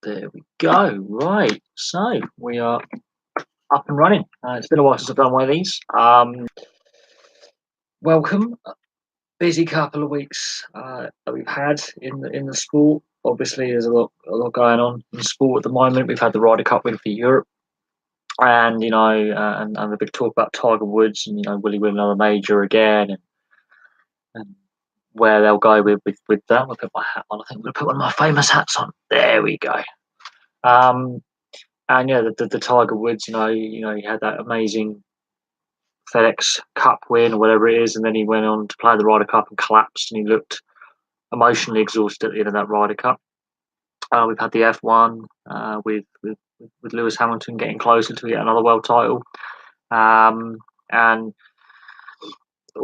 There we go. Right. So we are up and running. It's been a while since I've done one of these. Welcome. Busy couple of weeks that we've had in the sport. Obviously, there's a lot going on in sport at the moment. We've had the Ryder Cup win for Europe, and and the big talk about Tiger Woods, and will he win another major again, and where they'll go with that. I'll put my hat on. I think I'm going to put one of my famous hats on. There we go. And yeah, the Tiger Woods, he had that amazing FedEx Cup win or whatever it is, and then he went on to play the Ryder Cup and collapsed, and he looked emotionally exhausted at the end of that Ryder Cup. We've had the F1 with Lewis Hamilton getting closer to get another world title, and all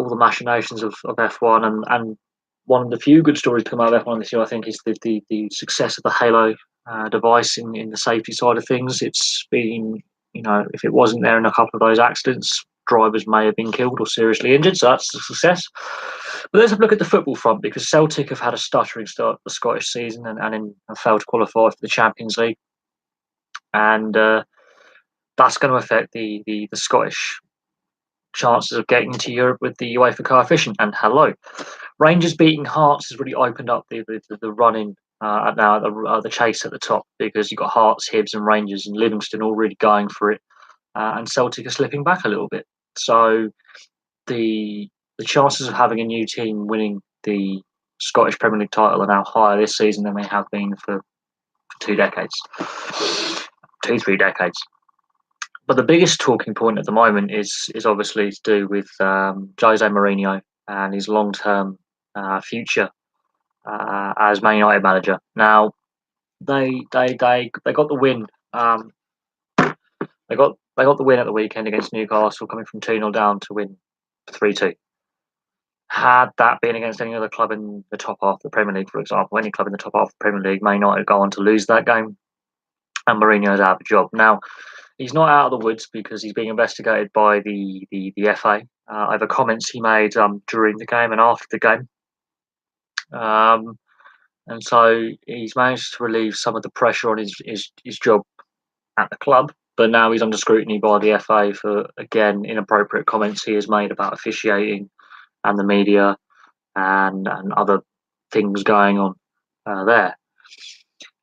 the machinations of F1, and one of the few good stories to come out of F1 this year, I think, is the success of the Halo device in the safety side of things. It's been, if it wasn't there in a couple of those accidents, drivers may have been killed or seriously injured, so that's a success. But let's have a look at the football front, because Celtic have had a stuttering start to the Scottish season and have failed to qualify for the Champions League. And that's going to affect the Scottish chances of getting to Europe with the UEFA coefficient. And hello, Rangers beating Hearts has really opened up the running now the chase at the top, because you've got Hearts, Hibs, and Rangers and Livingston all really going for it, and Celtic are slipping back a little bit. So the chances of having a new team winning the Scottish Premier League title are now higher this season than they have been for 3 decades. But the biggest talking point at the moment is obviously to do with Jose Mourinho and his long-term future as Man United manager. Now, they got the win. They got the win at the weekend against Newcastle, coming from 2-0 down to win 3-2. Had that been against any other club in the top half of the Premier League, for example, any club in the top half of the Premier League, Man United go on to lose that game, and Mourinho's out of a job. Now, he's not out of the woods because he's being investigated by the FA over comments he made during the game and after the game. And so he's managed to relieve some of the pressure on his job at the club, but now he's under scrutiny by the FA for, again, inappropriate comments he has made about officiating and the media and other things going on there.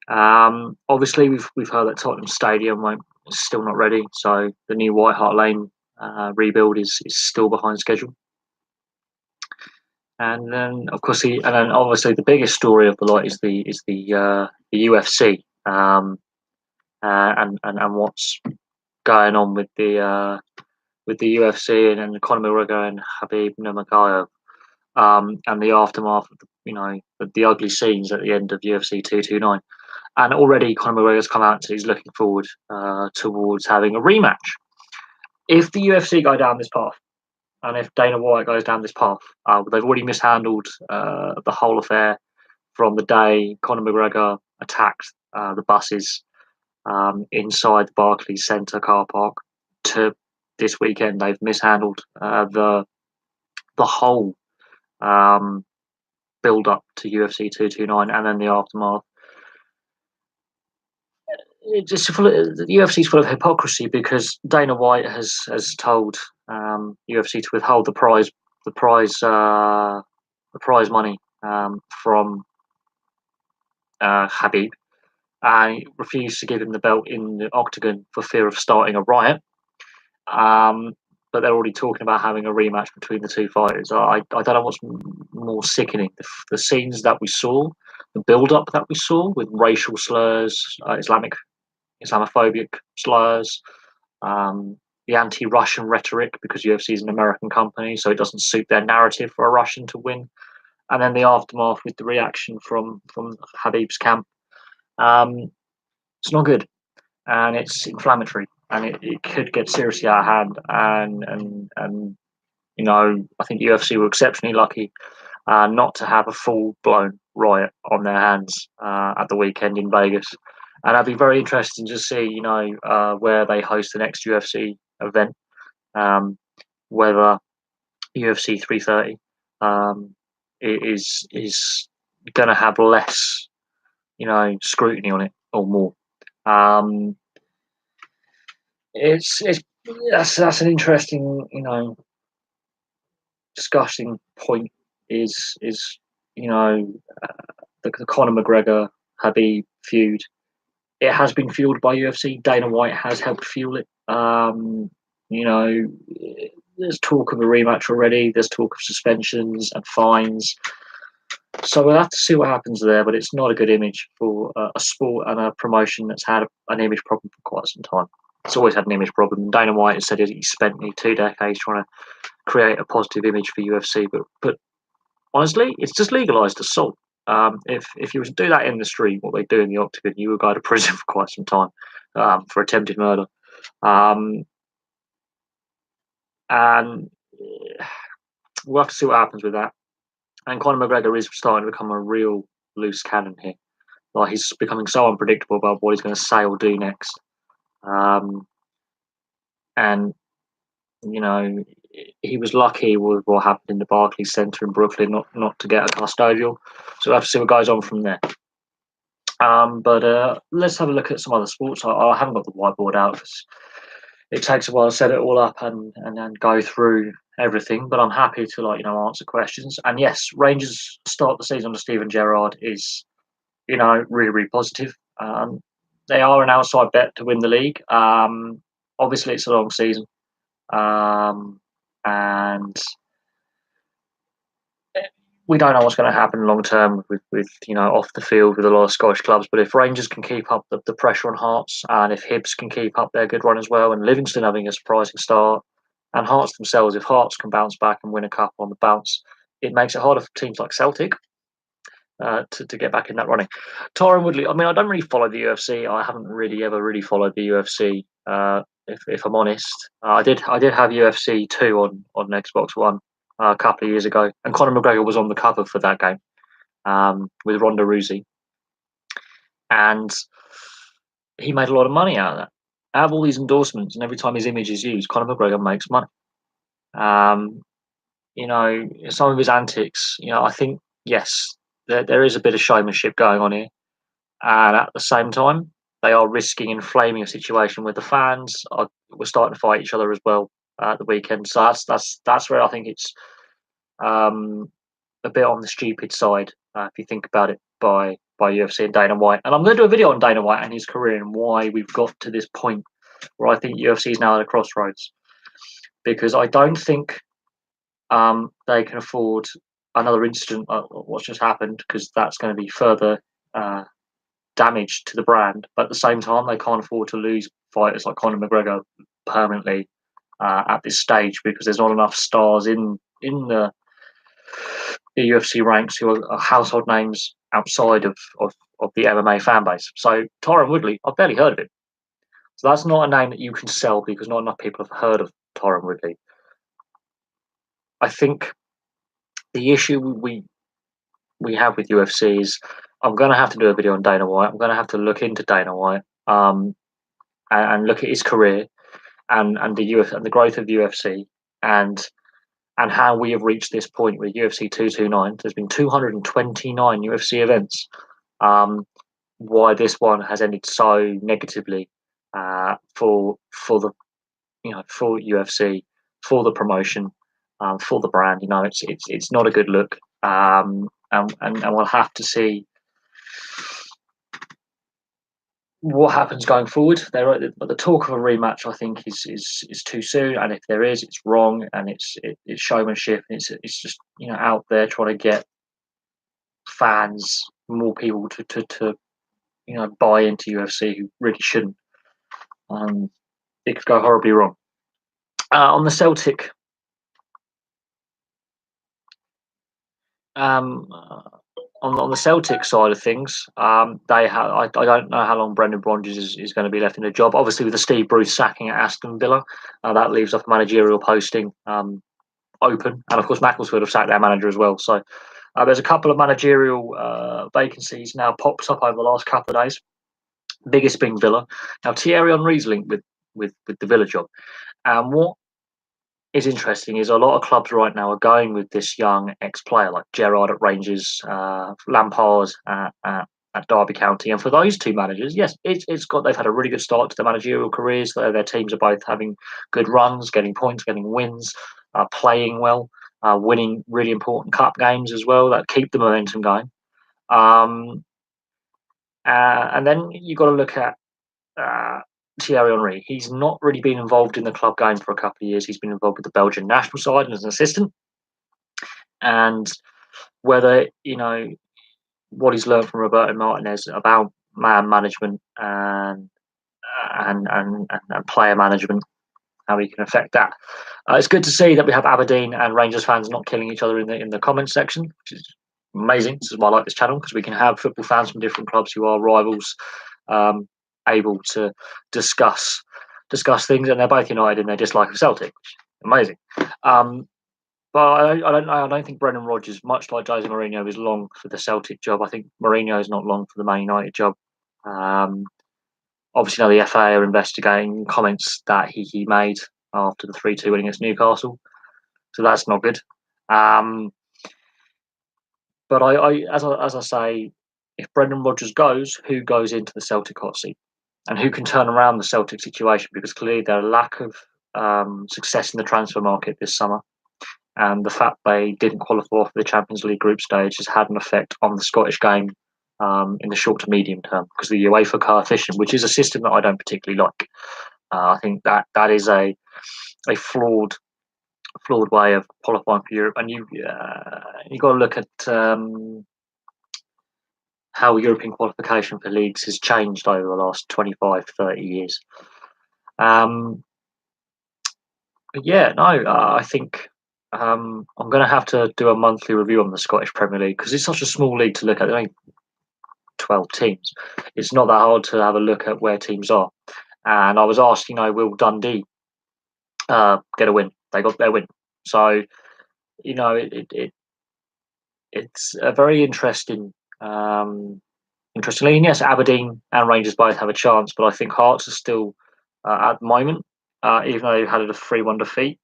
Obviously, we've heard that Tottenham Stadium is still not ready, so the new White Hart Lane rebuild is still behind schedule. And then, of course, obviously the biggest story of the lot is the UFC and what's going on with the UFC and Conor McGregor and Khabib Nurmagomedov, and the aftermath of the ugly scenes at the end of UFC 229. And already Conor McGregor's come out and said he's looking forward towards having a rematch. If the UFC go down this path, and if Dana White goes down this path, they've already mishandled the whole affair from the day Conor McGregor attacked the buses inside the Barclays Centre car park to this weekend. They've mishandled the whole build up to UFC 229 and then the aftermath. The UFC is full of hypocrisy, because Dana White has told UFC to withhold the prize money from Khabib, and he refused to give him the belt in the octagon for fear of starting a riot. But they're already talking about having a rematch between the two fighters. I don't know what's more sickening: the scenes that we saw, the build-up that we saw with racial slurs, Islamophobic slurs, the anti-Russian rhetoric, because UFC is an American company, so it doesn't suit their narrative for a Russian to win, and then the aftermath with the reaction from Khabib's camp. It's not good, and it's inflammatory, and it could get seriously out of hand. And I think UFC were exceptionally lucky not to have a full-blown riot on their hands at the weekend in Vegas. And I'd be very interested to see, where they host the next UFC event, whether UFC 330 is going to have less, scrutiny on it, or more. Um, it's that's an interesting, discussing point. Is you know the Conor McGregor Habib feud. It has been fueled by UFC. Dana White has helped fuel it. You know, there's talk of a rematch already. There's talk of suspensions and fines. So we'll have to see what happens there. But it's not a good image for a sport and a promotion that's had an image problem for quite some time. It's always had an image problem. Dana White has said he spent nearly 2 decades trying to create a positive image for UFC. But honestly, it's just legalized assault. If you were to do that in the street, what they do in the octagon, you would go to prison for quite some time for attempted murder. Um, and we'll have to see what happens with that. And Conor McGregor is starting to become a real loose cannon here. Like he's becoming so unpredictable about what he's going to say or do next. Um, and you know, he was lucky with what happened in the Barclays Centre in Brooklyn, not to get a custodial. So we'll have to see what goes on from there. But let's have a look at some other sports. I haven't got the whiteboard out because it takes a while to set it all up and then go through everything. But I'm happy to answer questions. And yes, Rangers start the season under Steven Gerrard is really really positive. They are an outside bet to win the league. Obviously, it's a long season, and we don't know what's going to happen long term with off the field with a lot of Scottish clubs. But if Rangers can keep up the pressure on Hearts, and if Hibs can keep up their good run as well, and Livingston having a surprising start, and Hearts themselves, if Hearts can bounce back and win a cup on the bounce, it makes it harder for teams like Celtic to get back in that running. Tyron Woodley, I mean, I don't really follow the UFC. I haven't really ever really followed the UFC. If I'm honest, I did have UFC 2 on Xbox One a couple of years ago, and Conor McGregor was on the cover for that game with Ronda Rousey, and he made a lot of money out of that. Out of all these endorsements, and every time his image is used, Conor McGregor makes money. Um, some of his antics, I think yes, there is a bit of showmanship going on here, and at the same time, they are risking inflaming a situation with the fans. We're starting to fight each other as well at the weekend, so that's where I think it's um, a bit on the stupid side if you think about it by UFC and Dana White. And I'm going to do a video on Dana White and his career and why we've got to this point where I think UFC is now at a crossroads, because I don't think they can afford another incident like what's just happened, because that's going to be further damage to the brand. But at the same time, they can't afford to lose fighters like Conor McGregor permanently at this stage, because there's not enough stars in the UFC ranks who are household names outside of the MMA fan base. So Tyron Woodley, I've barely heard of him. So that's not a name that you can sell because not enough people have heard of Tyron Woodley. I think the issue we have with UFC is I'm going to have to do a video on Dana White. I'm going to have to look into Dana White and look at his career and the growth of UFC and how we have reached this point with UFC 229. There's been 229 UFC events. Why this one has ended so negatively for the for UFC, for the promotion, for the brand. It's not a good look. And we'll have to see what happens going forward. But the talk of a rematch, I think, is too soon. And if there is, it's wrong, and it's showmanship. And it's just out there trying to get fans, more people to buy into UFC who really shouldn't. It could go horribly wrong. On the Celtic, um, on the Celtic side of things, they have. I don't know how long Brendan Rodgers is going to be left in the job. Obviously, with the Steve Bruce sacking at Aston Villa, that leaves off managerial posting open, and of course, Macclesfield have sacked their manager as well. So there's a couple of managerial vacancies now pops up over the last couple of days. Biggest being Villa. Now Thierry Henry's linked with the Villa job, and what is interesting is a lot of clubs right now are going with this young ex-player like Gerrard at Rangers, Lampard at at Derby County. And for those two managers, yes, they've had a really good start to their managerial careers. Their teams are both having good runs, getting points, getting wins, playing well, winning really important cup games as well that keep the momentum going. And then you've got to look at Thierry Henry. He's not really been involved in the club game for a couple of years. He's been involved with the Belgian national side as an assistant. And whether, what he's learned from Roberto Martinez about man management and player management, how he can affect that. It's good to see that we have Aberdeen and Rangers fans not killing each other in the comments section, which is amazing. This is why I like this channel, because we can have football fans from different clubs who are rivals, able to discuss things, and they're both united in their dislike of Celtic. Amazing. But I don't think Brendan Rodgers, much like Jose Mourinho, is long for the Celtic job. I think Mourinho is not long for the Man United job. Obviously, now the FA are investigating comments that he made after the 3-2 win against Newcastle, so that's not good. But as I say, if Brendan Rodgers goes, who goes into the Celtic hot seat, and who can turn around the Celtic situation? Because clearly their lack of success in the transfer market this summer, and the fact they didn't qualify for the Champions League group stage, has had an effect on the Scottish game in the short to medium term, because the UEFA coefficient, which is a system that I don't particularly like. I think that is a flawed way of qualifying for Europe, and you got to look at how European qualification for leagues has changed over the last 25, 30 years. But yeah, no, I think I'm going to have to do a monthly review on the Scottish Premier League, because it's such a small league to look at. There are only 12 teams. It's not that hard to have a look at where teams are. And I was asked, will Dundee get a win? They got their win. So, it's a very interesting league. And yes, Aberdeen and Rangers both have a chance, but I think Hearts are still at the moment, even though they had a 3-1 defeat.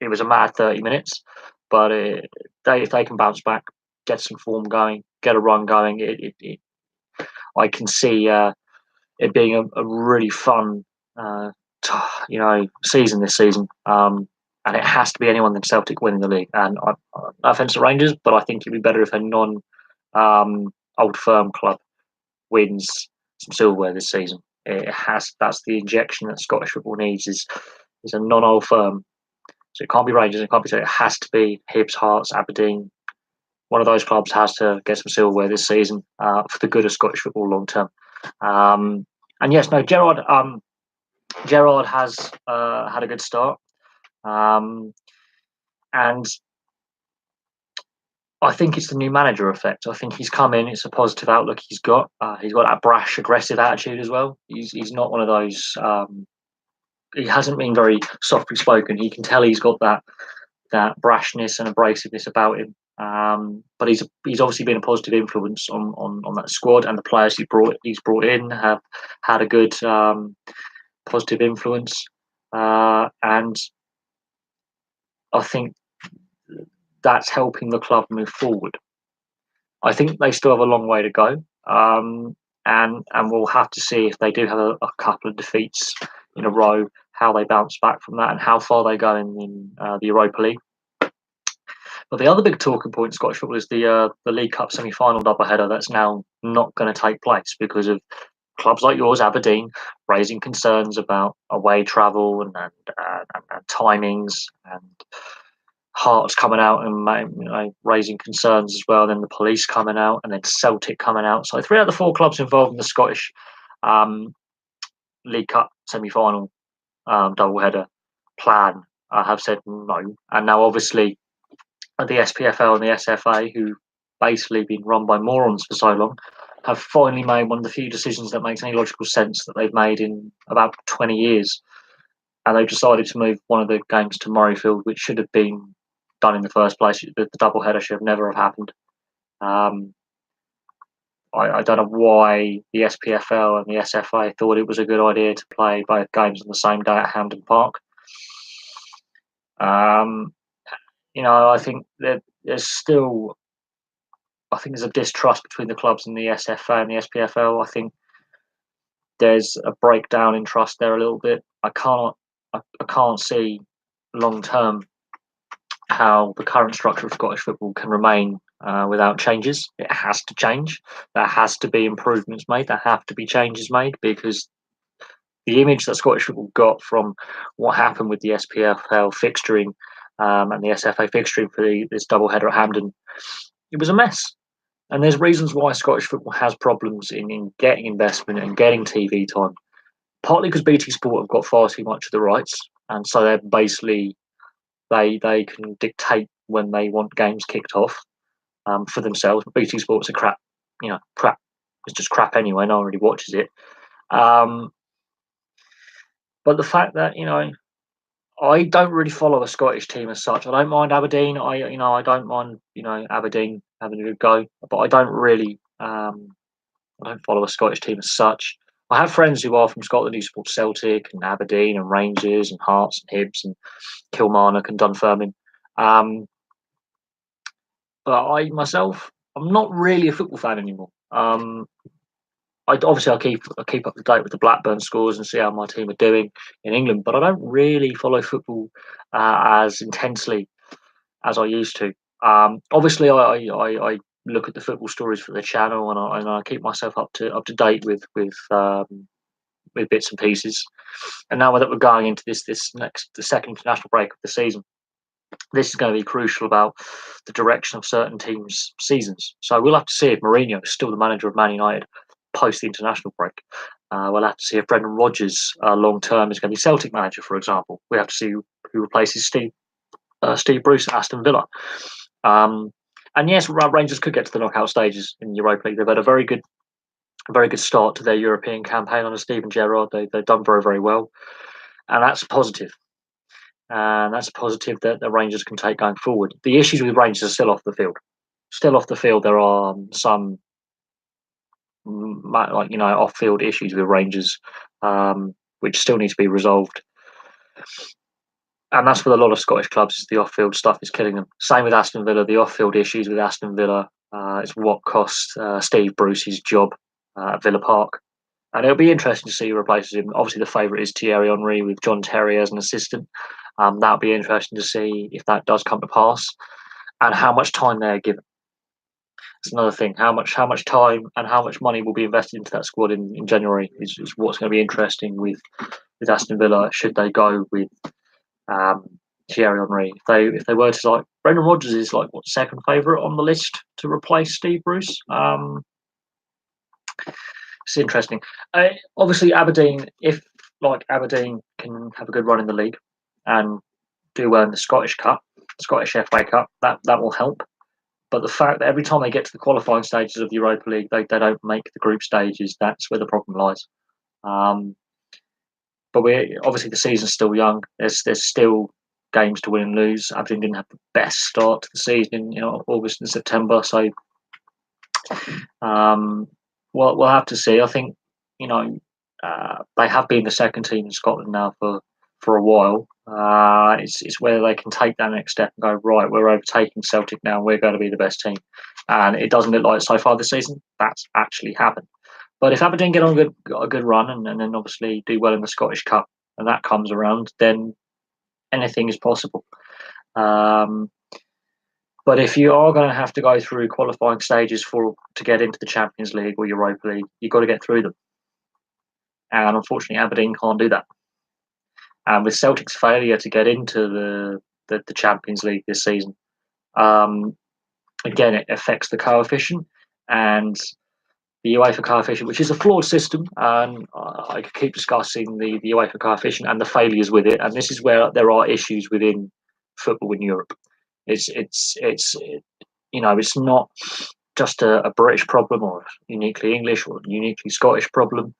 It was a mad 30 minutes, but if they can bounce back, get some form going, get a run going, I can see it being a really fun, season this season. And it has to be anyone than Celtic winning the league. And no offence to Rangers, but I think it'd be better if a non-old firm club wins some silverware this season. That's the injection that Scottish football needs, is a non-old firm. So it can't be Rangers, it can't be. So it has to be Hibs, Hearts, Aberdeen. One of those clubs has to get some silverware this season for the good of Scottish football long term. And yes, no, Gerrard has had a good start, and I think it's the new manager effect. I think he's come in. It's a positive outlook he's got. He's got that brash, aggressive attitude as well. He's not one of those. He hasn't been very softly spoken. You can tell he's got that brashness and abrasiveness about him. But he's obviously been a positive influence on that squad, and the players he's brought in have had a good positive influence. And I think that's helping the club move forward. I think they still have a long way to go, and we'll have to see if they do have a couple of defeats in a row, how they bounce back from that, and how far they go in the Europa League. But the other big talking point in Scottish football is the League Cup semi-final doubleheader that's now not going to take place because of clubs like yours, Aberdeen, raising concerns about away travel and timings, and Hearts coming out and raising concerns as well. Then the police coming out, and then Celtic coming out. So 3 out of the 4 clubs involved in the Scottish League Cup semi-final doubleheader plan have said no, and now obviously the SPFL and the SFA, who basically been run by morons for so long, have finally made one of the few decisions that makes any logical sense that they've made in about 20 years. And they've decided to move one of the games to Murrayfield, which should have been done in the first place. The doubleheader should have never have happened. I don't know why the SPFL and the SFA thought it was a good idea to play both games on the same day at Hampden Park. I think that there's still I think there's a distrust between the clubs and the SFA and the SPFL. I think there's a breakdown in trust there a little bit. I can't see long term how the current structure of Scottish football can remain without changes. It has to change. There has to be improvements made. There have to be changes made, because the image that Scottish football got from what happened with the SPFL fixturing and the SFA fixturing for this double header at Hampden, it was a mess. And there's reasons why Scottish football has problems in getting investment and getting TV time. Partly because BT Sport have got far too much of the rights, and so they're basically they can dictate when they want games kicked off for themselves. But BT Sport's a crap. It's just crap anyway. No one really watches it. But the fact that I don't really follow a Scottish team as such. I don't mind Aberdeen. I don't mind Aberdeen having a good go, but I don't really I don't follow a Scottish team as such. I have friends who are from Scotland who support Celtic and Aberdeen and Rangers and Hearts and Hibs and Kilmarnock and Dunfermline. But I myself, I'm not really a football fan anymore. I keep up to date with the Blackburn scores and see how my team are doing in England, but I don't really follow football as intensely as I used to. Obviously, I look at the football stories for the channel, and I keep myself up to date with bits and pieces. And now that we're going into the second international break of the season, this is going to be crucial about the direction of certain teams' seasons. So we'll have to see if Mourinho is still the manager of Man United post the international break. We'll have to see if Brendan Rodgers long term is going to be Celtic manager, for example. We have to see who replaces Steve Bruce at Aston Villa. And yes, Rangers could get to the knockout stages in the Europa League. They've had a very good start to their European campaign under Steven Gerrard. They've done very, very well, and that's positive. And that's a positive that the Rangers can take going forward. The issues with Rangers are still off the field. Still off the field, there are some off-field issues with Rangers, which still need to be resolved. And that's with a lot of Scottish clubs. The off-field stuff is killing them. Same with Aston Villa. The off-field issues with Aston Villa is what cost Steve Bruce his job at Villa Park. And it'll be interesting to see who replaces him. Obviously, the favourite is Thierry Henry with John Terry as an assistant. That'll be interesting to see if that does come to pass and how much time they're given. It's another thing. How much time and how much money will be invested into that squad in January is what's going to be interesting with Aston Villa. Should they go with Thierry Henry? If they were to, like, Brendan Rodgers is like second favourite on the list to replace Steve Bruce. It's interesting. Obviously, Aberdeen, if Aberdeen can have a good run in the league and do well in the Scottish Cup, Scottish FA Cup, that will help. But the fact that every time they get to the qualifying stages of the Europa League, they don't make the group stages, that's where the problem lies. But obviously the season's still young. There's still games to win and lose. Aberdeen didn't have the best start to the season in August and September, so we'll have to see. I think they have been the second team in Scotland now for a while. It's whether they can take that next step and go, right, we're overtaking Celtic now, we're going to be the best team. And it doesn't look like so far this season that's actually happened. But if Aberdeen get on a good run and then obviously do well in the Scottish Cup and that comes around, then anything is possible. But if you are going to have to go through qualifying stages to get into the Champions League or Europa League, you've got to get through them. And unfortunately, Aberdeen can't do that. And with Celtic's failure to get into the Champions League this season, again, it affects the coefficient and the UEFA coefficient, which is a flawed system. And I could keep discussing the UEFA coefficient and the failures with it. And this is where there are issues within football in Europe. It's not just a British problem or uniquely English or uniquely Scottish problem.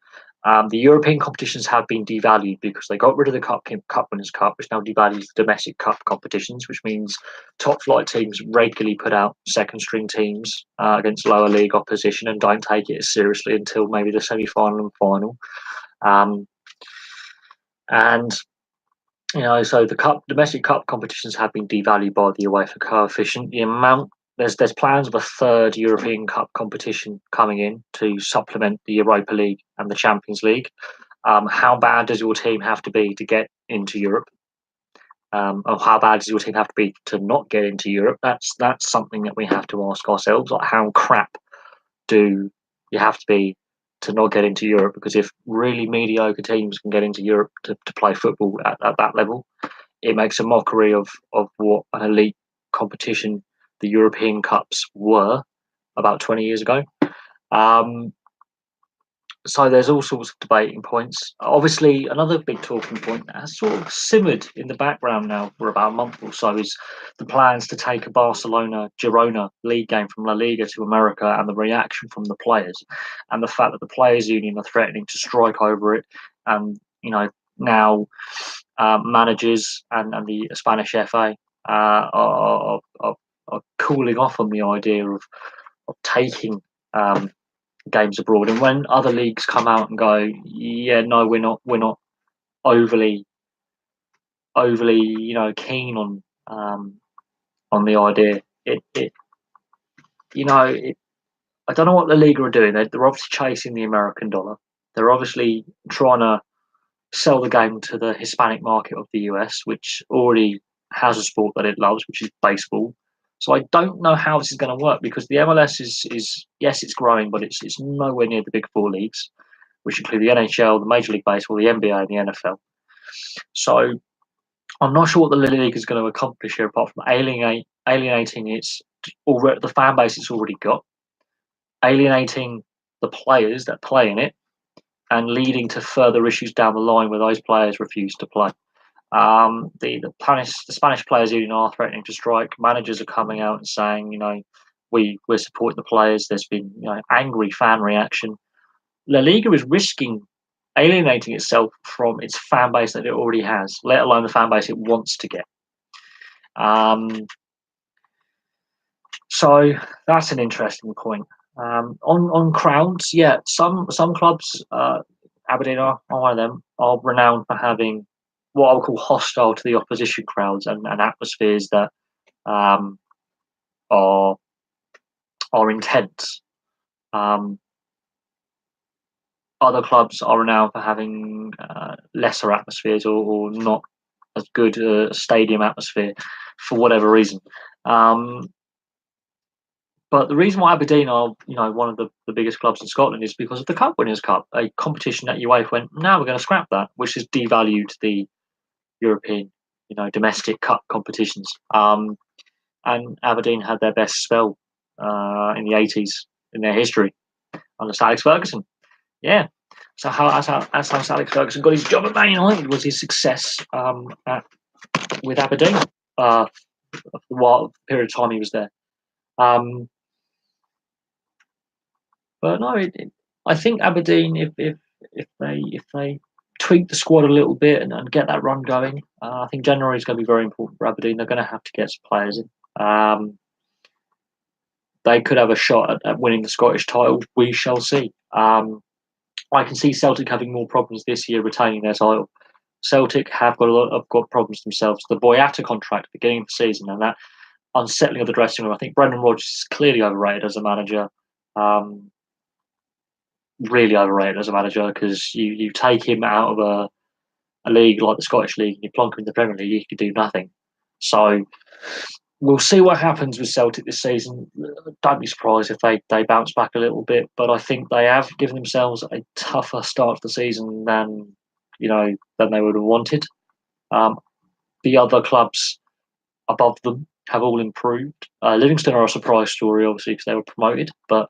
The European competitions have been devalued because they got rid of the Cup Winners' Cup, which now devalues the domestic cup competitions, which means top flight teams regularly put out second string teams against lower league opposition and don't take it as seriously until maybe the semi-final and final. So the domestic cup competitions have been devalued by the UEFA coefficient. The amount there's plans of a third European Cup competition coming in to supplement the Europa League and the Champions League. How bad does your team have to be to get into Europe? Or how bad does your team have to be to not get into Europe? That's something that we have to ask ourselves. Like, how crap do you have to be to not get into Europe? Because if really mediocre teams can get into Europe to play football at that level, it makes a mockery of what an elite competition the European Cups were about 20 years ago. Um, so there's all sorts of debating points. Obviously, another big talking point that has sort of simmered in the background now for about a month or so is the plans to take a Barcelona Girona league game from La Liga to America, and the reaction from the players, and the fact that the players' union are threatening to strike over it, and now managers and the Spanish FA are cooling off on the idea of taking games abroad. And when other leagues come out and go, yeah, no, we're not overly keen on the idea. I don't know what the league are doing. They're obviously chasing the American dollar. They're obviously trying to sell the game to the Hispanic market of the US, which already has a sport that it loves, which is baseball. So I don't know how this is going to work, because the MLS is yes, it's growing, but it's nowhere near the big four leagues, which include the NHL, the Major League Baseball, the NBA, and the NFL. So I'm not sure what the league is going to accomplish here, apart from alienating the fan base it's already got, alienating the players that play in it, and leading to further issues down the line where those players refuse to play. The Spanish players' union are threatening to strike. Managers are coming out and saying, we're supporting the players. There's been angry fan reaction. La Liga is risking alienating itself from its fan base that it already has, let alone the fan base it wants to get. So that's an interesting point. On crowds, yeah, some clubs, Aberdeen are one of them, are renowned for having what I would call hostile to the opposition crowds, and atmospheres that are intense. Other clubs are renowned for having lesser atmospheres, or not as good a stadium atmosphere for whatever reason. But the reason why Aberdeen are, one of the biggest clubs in Scotland is because of the Cup Winners' Cup, a competition that UEFA went, now we're going to scrap that, which has devalued the European, domestic cup competitions. And Aberdeen had their best spell in the 80s in their history under Sir Alex Ferguson. Yeah. So that's how Alex Ferguson got his job at Man United, was his success with Aberdeen for the period of time he was there. But no, I think Aberdeen, if they tweak the squad a little bit and get that run going, I think January is going to be very important for Aberdeen. They're going to have to get some players in. They could have a shot at winning the Scottish title. We shall see. I can see Celtic having more problems this year retaining their title. Celtic have got problems themselves. The Boyata contract at the beginning of the season, and that unsettling of the dressing room. I think Brendan Rodgers is clearly overrated as a manager. Really overrated as a manager, because you take him out of a league like the Scottish League and you plonk him in the Premier League, he could do nothing. So we'll see what happens with Celtic this season. Don't be surprised if they bounce back a little bit, but I think they have given themselves a tougher start to the season than they would have wanted. The other clubs above them have all improved. Livingston are a surprise story, obviously, because they were promoted, but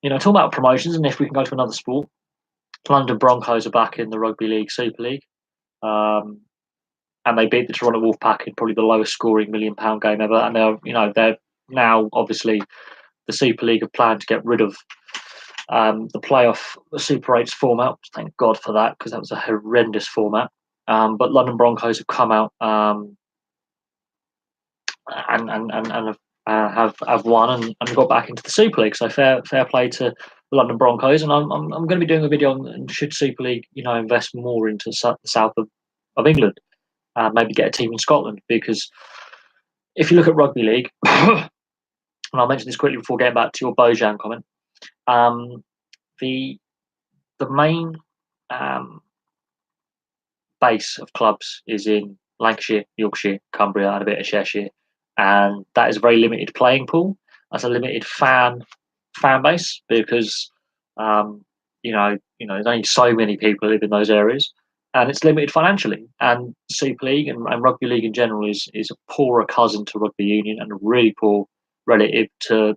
talking about promotions, and if we can go to another sport, London Broncos are back in the Rugby League Super League, and they beat the Toronto Wolfpack in probably the lowest scoring £1 million game ever. And they're now, obviously, the Super League have planned to get rid of the playoff Super 8's format. Thank God for that, because that was a horrendous format. But London Broncos have come out and have won and got back into the Super League. So fair play to the London Broncos. And I'm going to be doing a video on should Super League invest more into the south of England, maybe get a team in Scotland, because if you look at rugby league, and I'll mention this quickly before getting back to your Bojan comment, the the main um, base of clubs is in Lancashire, Yorkshire, Cumbria, and a bit of Cheshire, and that is a very limited playing pool. That's a limited fan base because there's only so many people who live in those areas, and it's limited financially. And Super League and rugby league in general is a poorer cousin to rugby union and a really poor relative to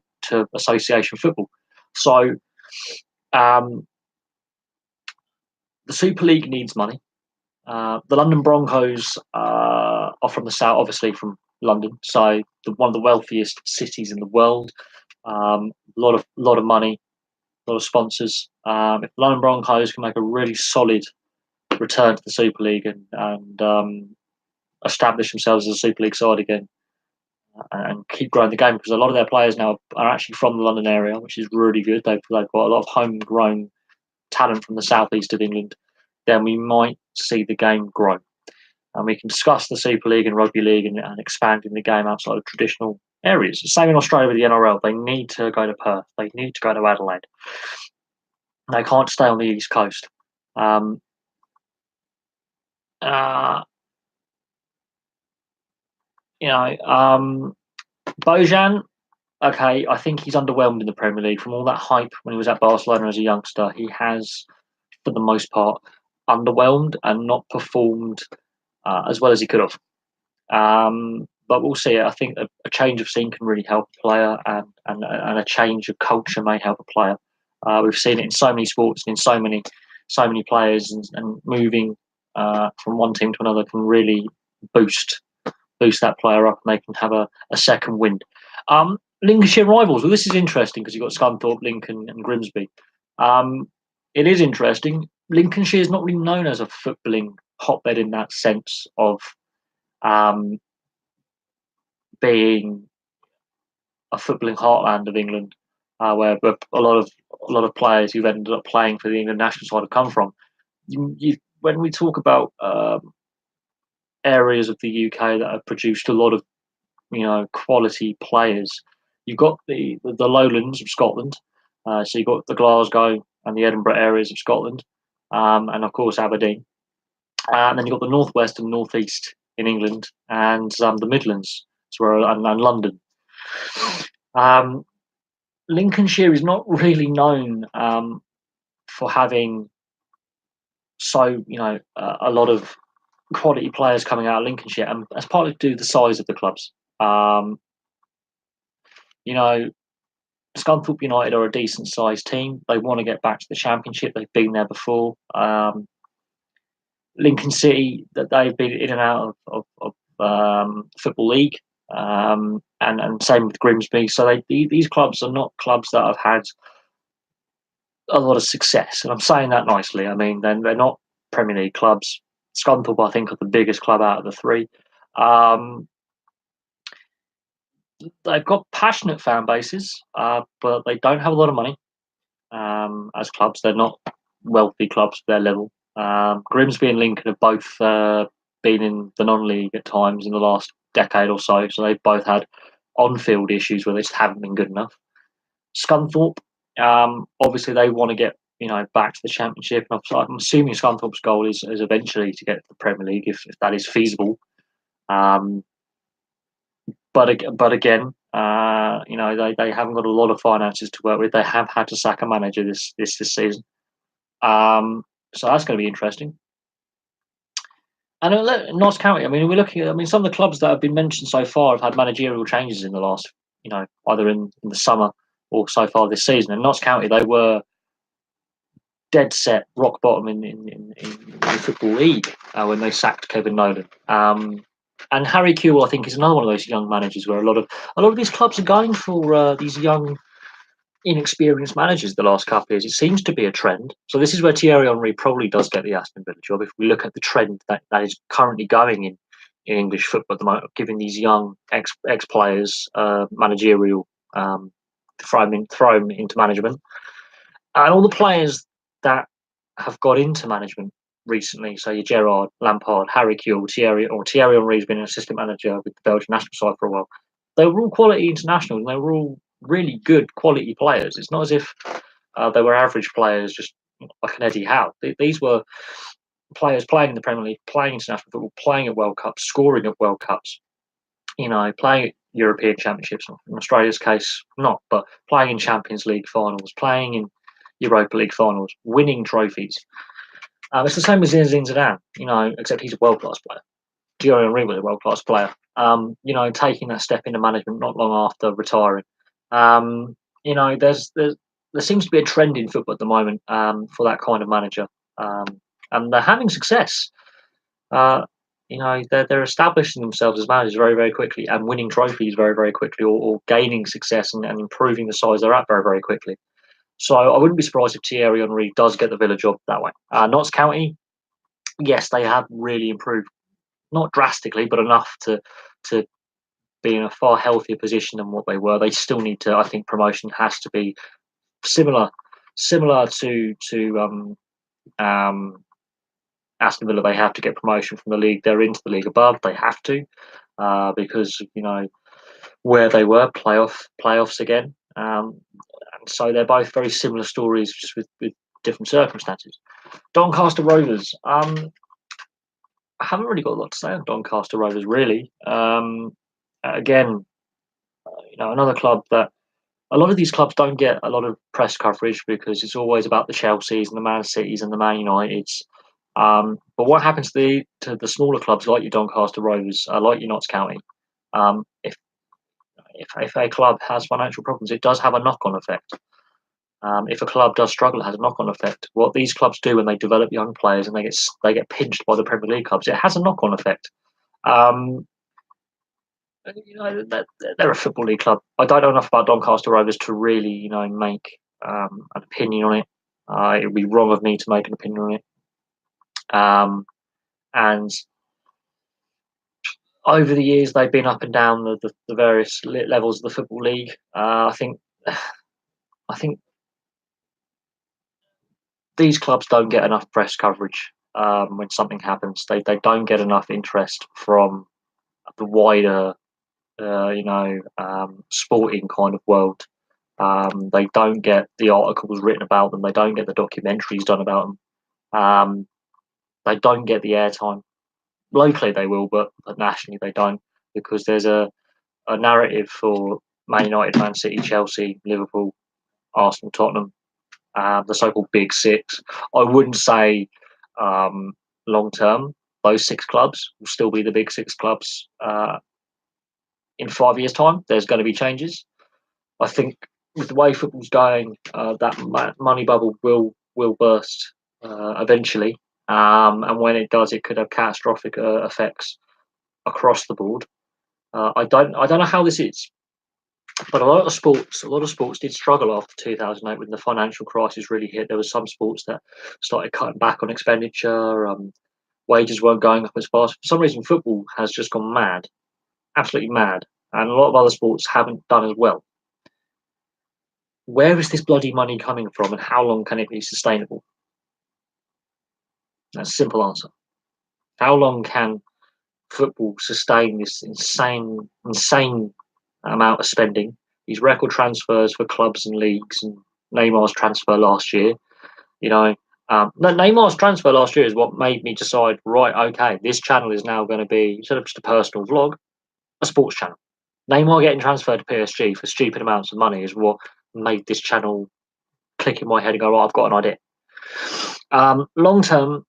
association football. So um, the Super League needs money. The London Broncos are from the south, obviously from London, so one of the wealthiest cities in the world. A lot of money, a lot of sponsors. If the London Broncos can make a really solid return to the Super League and establish themselves as a Super League side again and keep growing the game, because a lot of their players now are actually from the London area, which is really good. They've got a lot of homegrown talent from the southeast of England. Then we might see the game grow. And we can discuss the Super League and Rugby League and expanding the game outside of traditional areas. The same in Australia with the NRL. They need to go to Perth. They need to go to Adelaide. They can't stay on the East Coast. Um, uh, Bojan, okay, I think he's underwhelmed in the Premier League from all that hype when he was at Barcelona as a youngster. He has, for the most part, underwhelmed and not performed as well as he could have. But we'll see. I think a change of scene can really help a player, and a change of culture may help a player. We've seen it in so many sports and in so many players, and moving from one team to another can really boost that player up, and they can have a second wind. Lincolnshire rivals. Well, this is interesting because you've got Scunthorpe, Lincoln, and Grimsby. It is interesting. Lincolnshire is not really known as a footballing hotbed in that sense of um, being a footballing heartland of England, where a lot of players who've ended up playing for the England national side have come from. When we talk about areas of the UK that have produced a lot of quality players, you've got the lowlands of Scotland, so you've got the Glasgow and the Edinburgh areas of Scotland, and of course Aberdeen, and then you've got the northwest and northeast in England, and the Midlands, and London. Lincolnshire is not really known for having a lot of quality players coming out of Lincolnshire, and that's partly due to the size of the clubs. You know, Scunthorpe United are a decent sized team. They want to get back to the Championship. They've been there before. Lincoln City, that they've been in and out of Football League, and same with Grimsby. So these clubs are not clubs that have had a lot of success, and I'm saying that nicely. I mean, they're not Premier League clubs. Scunthorpe, I think, are the biggest club out of the three. They've got passionate fan bases, but they don't have a lot of money as clubs. They're not wealthy clubs for their level. Grimsby and Lincoln have both been in the non-league at times in the last decade or so, so they've both had on-field issues where they just haven't been good enough. Scunthorpe, obviously, they want to get back to the Championship, and I'm assuming Scunthorpe's goal is eventually to get to the Premier League if that is feasible. But again, they haven't got a lot of finances to work with. They have had to sack a manager this season, so that's going to be interesting. And Notts County, I mean, we're looking at. I mean, some of the clubs that have been mentioned so far have had managerial changes in the last, either in the summer or so far this season. And Notts County, they were dead set rock bottom in the Football League when they sacked Kevin Nolan. And Harry Kewell, I think, is another one of those young managers where a lot of these clubs are going for these young, inexperienced managers the last couple of years. It seems to be a trend. So this is where Thierry Henry probably does get the Aston Villa job. If we look at the trend that is currently going in English football at the moment, giving these young ex players managerial, throw them into management, and all the players that have got into management recently. So your Gerrard, Lampard, Harry Kewell, Thierry Henry's been an assistant manager with the Belgian national side for a while. They were all quality internationals, and they were all really good quality players. It's not as if they were average players, just like an Eddie Howe. These were players playing in the Premier League, playing international football, playing at World Cups, scoring at World Cups. Playing at European Championships. In Australia's case, not, but playing in Champions League finals, playing in Europa League finals, winning trophies. It's the same as Zinedine Zidane, except he's a world class player. Thierry Henry was a world class player. Taking that step into management not long after retiring. There seems to be a trend in football at the moment for that kind of manager, and they're having success. They're establishing themselves as managers very, very quickly and winning trophies very, very quickly, or gaining success and improving the size they're at very, very quickly. So I wouldn't be surprised if Thierry Henry does get the Villa job that way. Notts County, yes, they have really improved, not drastically, but enough to be in a far healthier position than what they were. They still need to. I think promotion has to be similar to Aston Villa. They have to get promotion from the league they're into the league above. They have to because where they were playoffs again. And so they're both very similar stories, just with different circumstances. Doncaster Rovers. I haven't really got a lot to say on Doncaster Rovers, really. Again, another club that a lot of these clubs don't get a lot of press coverage because it's always about the Chelseas and the Man Cities and the Man Uniteds. But what happens to the smaller clubs like your Doncaster Rovers, like your Notts County? If a club has financial problems, it does have a knock-on effect. If a club does struggle, it has a knock-on effect. What these clubs do when they develop young players and they get pinched by the Premier League clubs, it has a knock-on effect. They're a football league club. I don't know enough about Doncaster Rovers to really, make an opinion on it. It would be wrong of me to make an opinion on it. And over the years, they've been up and down the various levels of the football league. I think these clubs don't get enough press coverage when something happens. They don't get enough interest from the wider, sporting kind of world. They don't get the articles written about them. They don't get the documentaries done about them. They don't get the airtime. Locally, they will, but nationally, they don't, because there's a narrative for Man United, Man City, Chelsea, Liverpool, Arsenal, Tottenham, the so-called Big Six. I wouldn't say long term those six clubs will still be the Big Six clubs. In 5 years' time, there's going to be changes. I think with the way football's going, that money bubble will burst eventually, and when it does, it could have catastrophic effects across the board. I don't know how this is, but a lot of sports did struggle after 2008 when the financial crisis really hit. There were some sports that started cutting back on expenditure. Wages weren't going up as fast. For some reason, football has just gone mad, absolutely mad, and a lot of other sports haven't done as well. Where is this bloody money coming from, and how long can it be sustainable? That's a simple answer. How long can football sustain this insane amount of spending, these record transfers for clubs and leagues, and Neymar's transfer last year? Neymar's transfer last year is what made me decide, right, okay, this channel is now going to be, instead of just a personal vlog, a sports channel. Neymar getting transferred to PSG for stupid amounts of money is what made this channel click in my head and go, right, I've got an idea. Long term,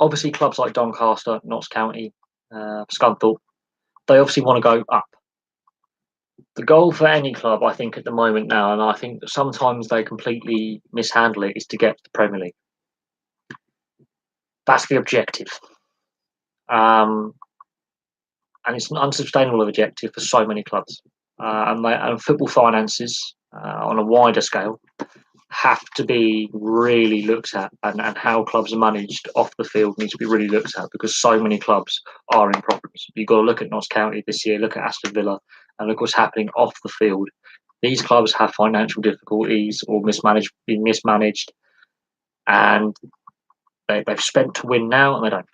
obviously clubs like Doncaster, Notts County, Scunthorpe, they obviously want to go up. The goal for any club, I think, at the moment now, and I think that sometimes they completely mishandle it, is to get to the Premier League. That's the objective. And it's an unsustainable objective for so many clubs. And football finances on a wider scale have to be really looked at, and how clubs are managed off the field needs to be really looked at, because so many clubs are in problems. You've got to look at Notts County this year, look at Aston Villa, and look what's happening off the field. These clubs have financial difficulties or being mismanaged. and they've spent to win now, and they don't.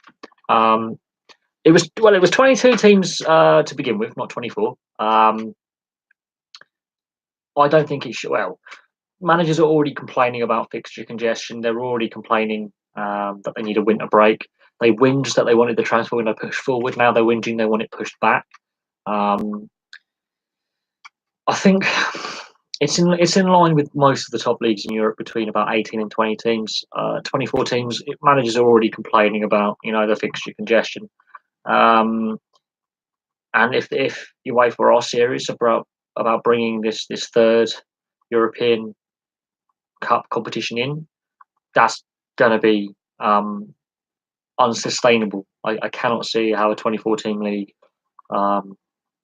It was 22 teams to begin with, not 24. I don't think it should. Well, managers are already complaining about fixture congestion. They're already complaining that they need a winter break. They whinged that they wanted the transfer window pushed forward. Now they're whinging they want it pushed back. I think it's in line with most of the top leagues in Europe, between about 18 and 20 teams. 24 teams. Managers are already complaining about the fixture congestion. And if UEFA are serious about bringing this third European Cup competition in, that's going to be unsustainable. I cannot see how a 24 team league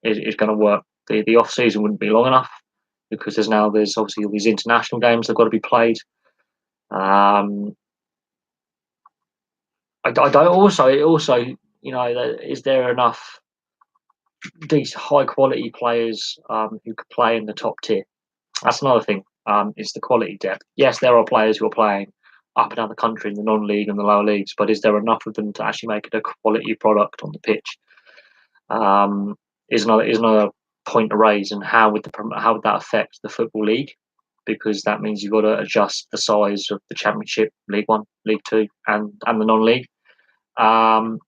is going to work. The off season wouldn't be long enough, because there's obviously all these international games that've got to be played. I don't also is there enough decent high quality players who could play in the top tier? That's another thing. Is the quality depth? Yes, there are players who are playing up and down the country in the non-league and the lower leagues, but is there enough of them to actually make it a quality product on the pitch? Is another point to raise, and how would that affect the football league? Because that means you've got to adjust the size of the Championship, League One, League Two, and the non-league. And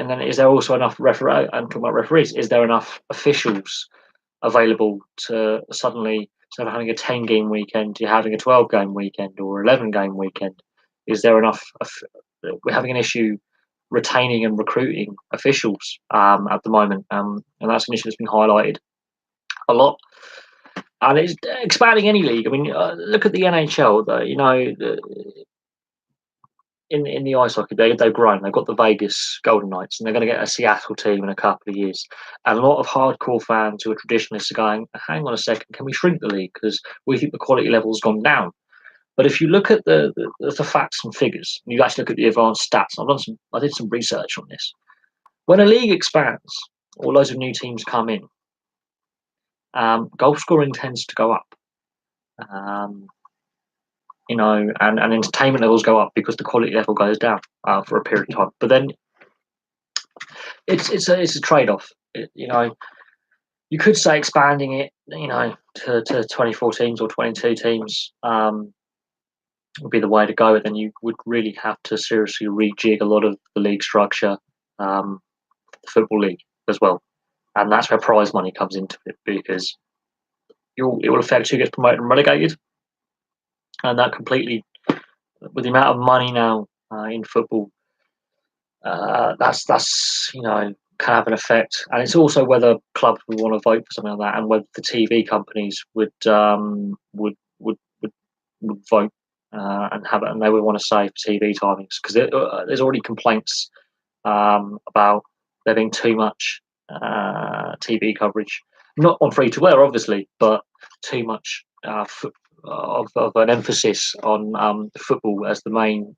then is there also enough referee? And talking about referees, is there enough officials available to suddenly, instead of having a 10-game weekend, you're having a 12-game weekend or 11-game weekend? Is there enough? We're having an issue retaining and recruiting officials at the moment, and that's an issue that's been highlighted a lot. And it's expanding any league. I mean, look at the NHL. In the ice hockey, they've grown. They've got the Vegas Golden Knights, and they're going to get a Seattle team in a couple of years. And a lot of hardcore fans who are traditionalists are going, hang on a second, can we shrink the league? Because we think the quality level's gone down. But if you look at the facts and figures, and you actually look at the advanced stats, I did some research on this. When a league expands, or loads of new teams come in, goal scoring tends to go up. And entertainment levels go up because the quality level goes down for a period of time. But then it's a trade off. You could say expanding it, to 24 teams or 22 teams would be the way to go. And then you would really have to seriously rejig a lot of the league structure, the football league as well, and that's where prize money comes into it, because it will affect who gets promoted and relegated. And that completely, with the amount of money now in football, that's can have an effect. And it's also whether clubs would want to vote for something like that, and whether the TV companies would vote and have it, and they would want to save TV timings, because there's already complaints about there being too much TV coverage, not on free to air, obviously, but too much of an emphasis on football as the main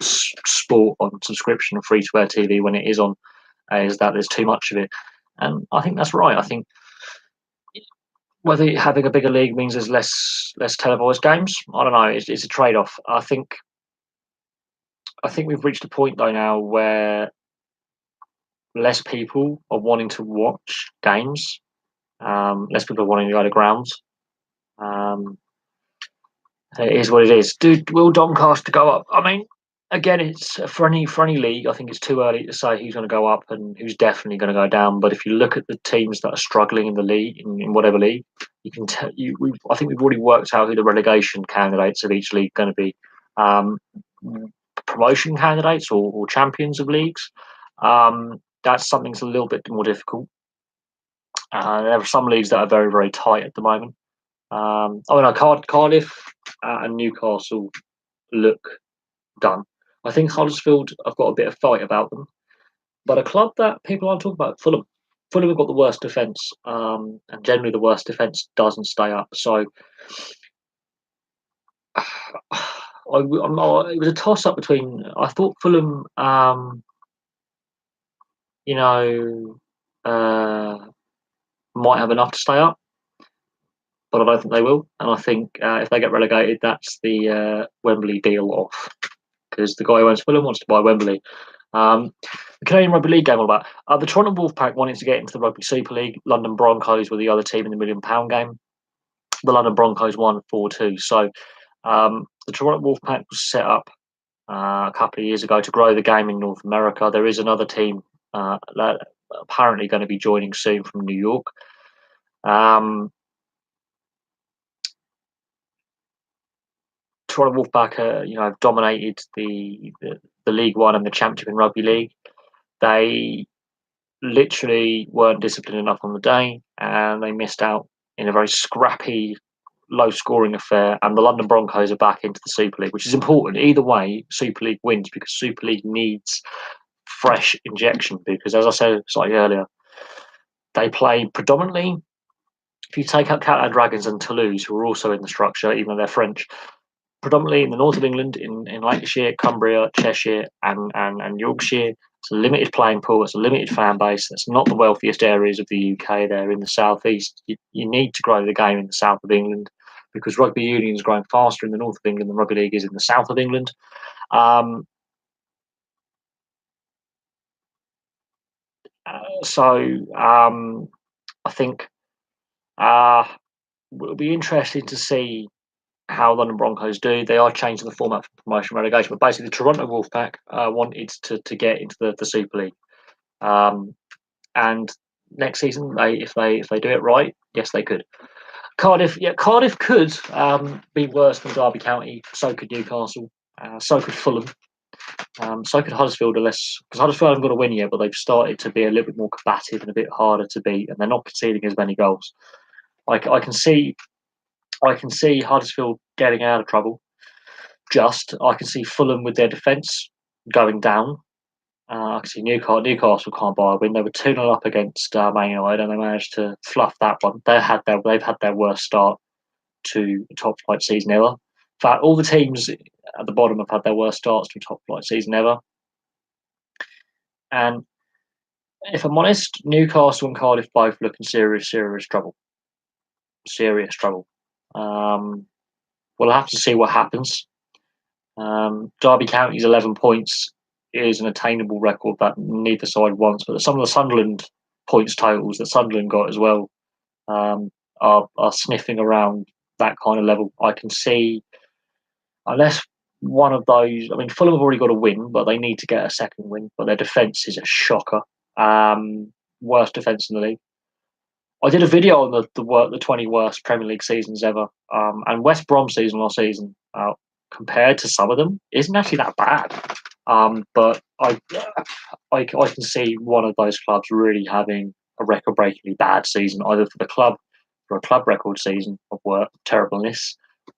sport on subscription and free to air TV when it is on, is that there's too much of it. And I think that's right. I think whether having a bigger league means there's less televised games, I don't know. It's a trade off. I think we've reached a point though now where less people are wanting to watch games. Less people are wanting to go to grounds. It is what it is. Will Doncaster go up? I mean, again, it's for any league. I think it's too early to say who's going to go up and who's definitely going to go down. But if you look at the teams that are struggling in the league, in whatever league, you can tell I think we've already worked out who the relegation candidates of each league are going to be. Promotion candidates or champions of leagues. That's something that's a little bit more difficult. There are some leagues that are very, very tight at the moment. Cardiff and Newcastle look done. I think Huddersfield have got a bit of fight about them. But a club that people aren't talking about, Fulham. Fulham have got the worst defence, and generally the worst defence doesn't stay up. So it was a toss-up between, I thought Fulham, might have enough to stay up, but I don't think they will. And I think if they get relegated, that's the Wembley deal off, because the guy who owns Fulham wants to buy Wembley. The Canadian Rugby League game all about the Toronto Wolfpack wanted to get into the Rugby Super League. London Broncos were the other team in the £1 million game. The London Broncos won 4-2. So the Toronto Wolfpack was set up a couple of years ago to grow the game in North America. There is another team that apparently going to be joining soon from New York. Toronto Wolfpack, have dominated the League One and the Championship in Rugby League. They literally weren't disciplined enough on the day, and they missed out in a very scrappy, low-scoring affair. And the London Broncos are back into the Super League, which is important. Either way, Super League wins, because Super League needs fresh injection. Because, as I said slightly earlier, they play predominantly. If you take out Catalan Dragons and Toulouse, who are also in the structure, even though they're French, predominantly in the north of England, in Lancashire, Cumbria, Cheshire, and Yorkshire. It's a limited playing pool. It's a limited fan base. It's not the wealthiest areas of the UK. They're in the southeast. You need to grow the game in the south of England, because rugby union is growing faster in the north of England than rugby league is in the south of England. I think it'll be interesting to see how London Broncos do. They are changing the format for promotion relegation, but basically the Toronto Wolfpack wanted to get into the Super League. And next season, if they do it right, yes, they could. Cardiff could be worse than Derby County. So could Newcastle. So could Fulham. So could Huddersfield, because Huddersfield haven't got a win yet, but they've started to be a little bit more combative and a bit harder to beat, and they're not conceding as many goals. I can see Huddersfield getting out of trouble. I can see Fulham with their defence going down. I can see Newcastle can't buy a win. They were 2-0 up against Man United, and they managed to fluff that one. They've had their worst start to a top flight season ever. In fact, all the teams at the bottom have had their worst starts to a top flight season ever. And if I'm honest, Newcastle and Cardiff both look in serious trouble. Serious trouble. We'll have to see what happens. Derby County's 11 points is an attainable record that neither side wants, but some of the Sunderland points totals that Sunderland got as well are sniffing around that kind of level. I can see, unless one of those, I mean, Fulham have already got a win, but they need to get a second win. But their defence is a shocker. Worst defence in the league. I did a video on the 20 worst Premier League seasons ever, and West Brom season last season, compared to some of them, isn't actually that bad. But I can see one of those clubs really having a record-breakingly bad season, either for the club, for a club record season of terribleness,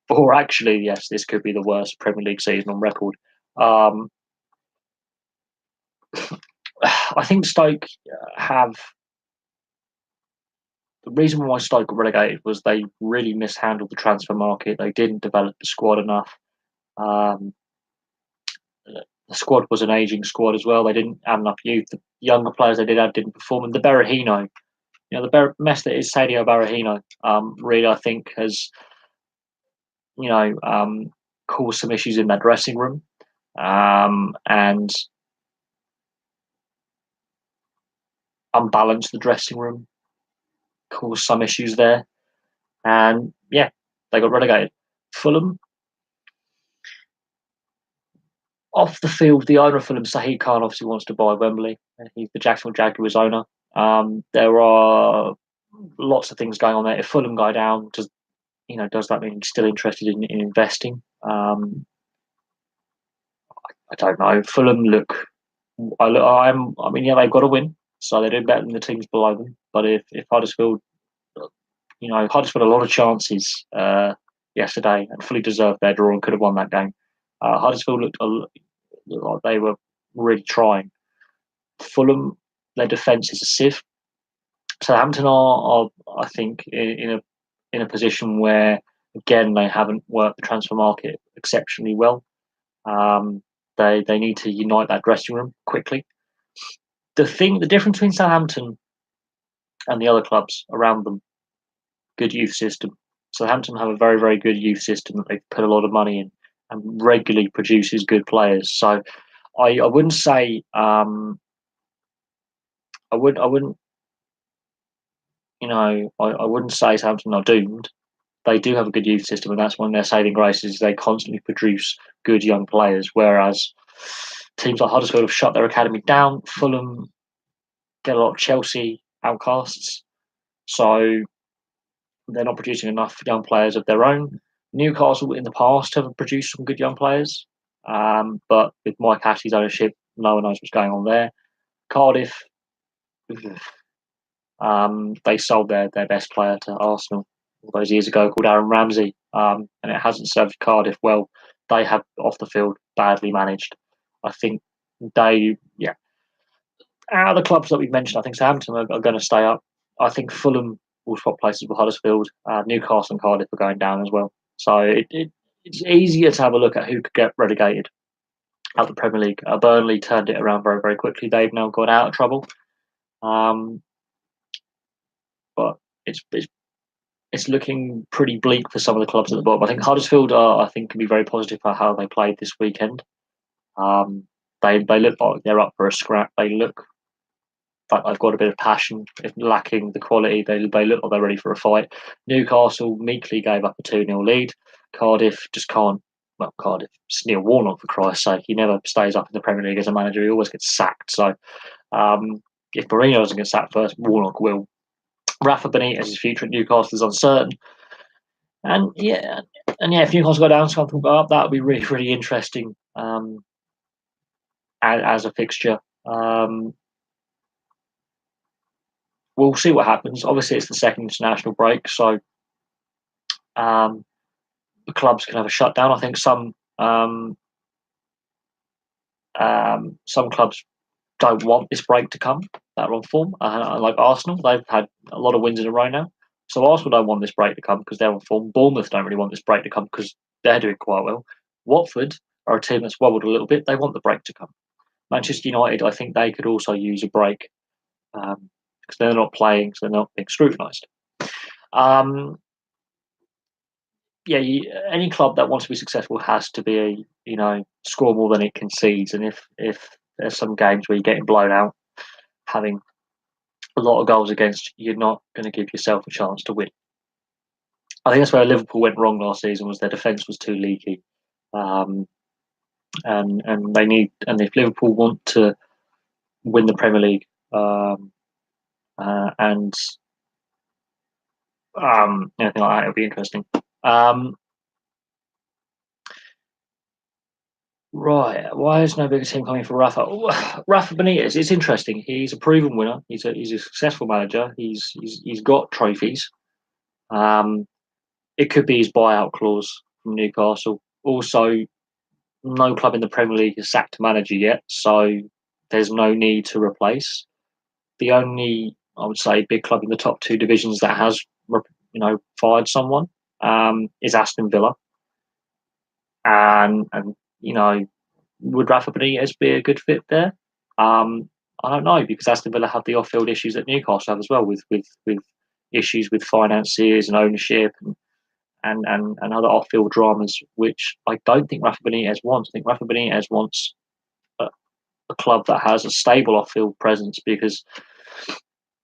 or actually, yes, this could be the worst Premier League season on record. I think Stoke have. The reason why Stoke got relegated was they really mishandled the transfer market. They didn't develop the squad enough. The squad was an aging squad as well. They didn't have enough youth. The younger players they did have didn't perform. And the Berahino, the mess that is Sadio Berahino, really, I think, has, caused some issues in that dressing room. And unbalanced the dressing room, caused some issues there. And yeah, they got relegated. Fulham, off the field, the owner of Fulham, Sahid Khan, obviously wants to buy Wembley. He's the Jacksonville Jaguars owner. There are lots of things going on there. If Fulham go down, does that mean he's still interested in investing? I don't know. Fulham look. They've got to win, so they're doing better than the teams below them. But if Huddersfield, Huddersfield had a lot of chances yesterday and fully deserved their draw and could have won that game. Huddersfield looked like they were really trying. Fulham, their defence is a sieve. Southampton are I think, in a position where, again, they haven't worked the transfer market exceptionally well. They need to unite that dressing room quickly. The difference between Southampton and the other clubs around them, good youth system. Southampton have a very, very good youth system that they've put a lot of money in and regularly produces good players. So I wouldn't say I wouldn't I wouldn't say Southampton are doomed. They do have a good youth system, and that's one of their saving graces. They constantly produce good young players, whereas teams like Huddersfield have shut their academy down. Fulham get a lot of Chelsea outcasts, so they're not producing enough young players of their own. Newcastle in the past have produced some good young players, but with Mike Ashley's ownership, no one knows what's going on there. Cardiff, they sold their best player to Arsenal all those years ago, called Aaron Ramsey, and it hasn't served Cardiff well. They have off the field badly managed. I think yeah, out of the clubs that we've mentioned, I think Southampton are going to stay up. I think Fulham will swap places with Huddersfield. Newcastle and Cardiff are going down as well. So it's easier to have a look at who could get relegated out the Premier League. Burnley turned it around very, very quickly. They've now got out of trouble. But it's looking pretty bleak for some of the clubs at the bottom. I think Huddersfield can be very positive about how they played this weekend. They look like they're up for a scrap. They look like they've got a bit of passion, if lacking the quality. They look like they're ready for a fight. Newcastle meekly gave up a 2-0 lead. Cardiff just can't. Well, Cardiff, it's Neil Warnock, for Christ's sake. He never stays up in the Premier League as a manager. He always gets sacked. So if Mourinho doesn't get sacked first, Warnock will. Rafa Benitez's future at Newcastle is uncertain. And if Newcastle go down, Southampton go up, that would be really, really interesting as a fixture. We'll see what happens. Obviously, it's the second international break, so the clubs can have a shutdown. I think some clubs don't want this break to come, that long form. Like Arsenal, they've had a lot of wins in a row now. So Arsenal don't want this break to come because they're on form. Bournemouth don't really want this break to come because they're doing quite well. Watford are a team that's wobbled a little bit. They want the break to come. Manchester United, I think they could also use a break because they're not playing, so they're not being scrutinised. Any club that wants to be successful has to be score more than it concedes. And if there's some games where you're getting blown out, having a lot of goals against, you're not going to give yourself a chance to win. I think that's where Liverpool went wrong last season, was their defence was too leaky, and if Liverpool want to win the Premier League and anything like that, it'll be interesting. Right, why is no bigger team coming for Rafa? Rafa Benitez, it's interesting. He's a proven winner. He's a successful manager. He's got trophies. It could be his buyout clause from Newcastle. Also, no club in the Premier League has sacked a manager yet, so there's no need to replace. The only, I would say, big club in the top two divisions that has fired someone is Aston Villa. And would Rafa Benitez be a good fit there? I don't know, because Aston Villa have the off-field issues that Newcastle have as well, with issues with financiers and ownership and other off-field dramas, which I don't think Rafa Benitez wants. I think Rafa Benitez wants a club that has a stable off-field presence, because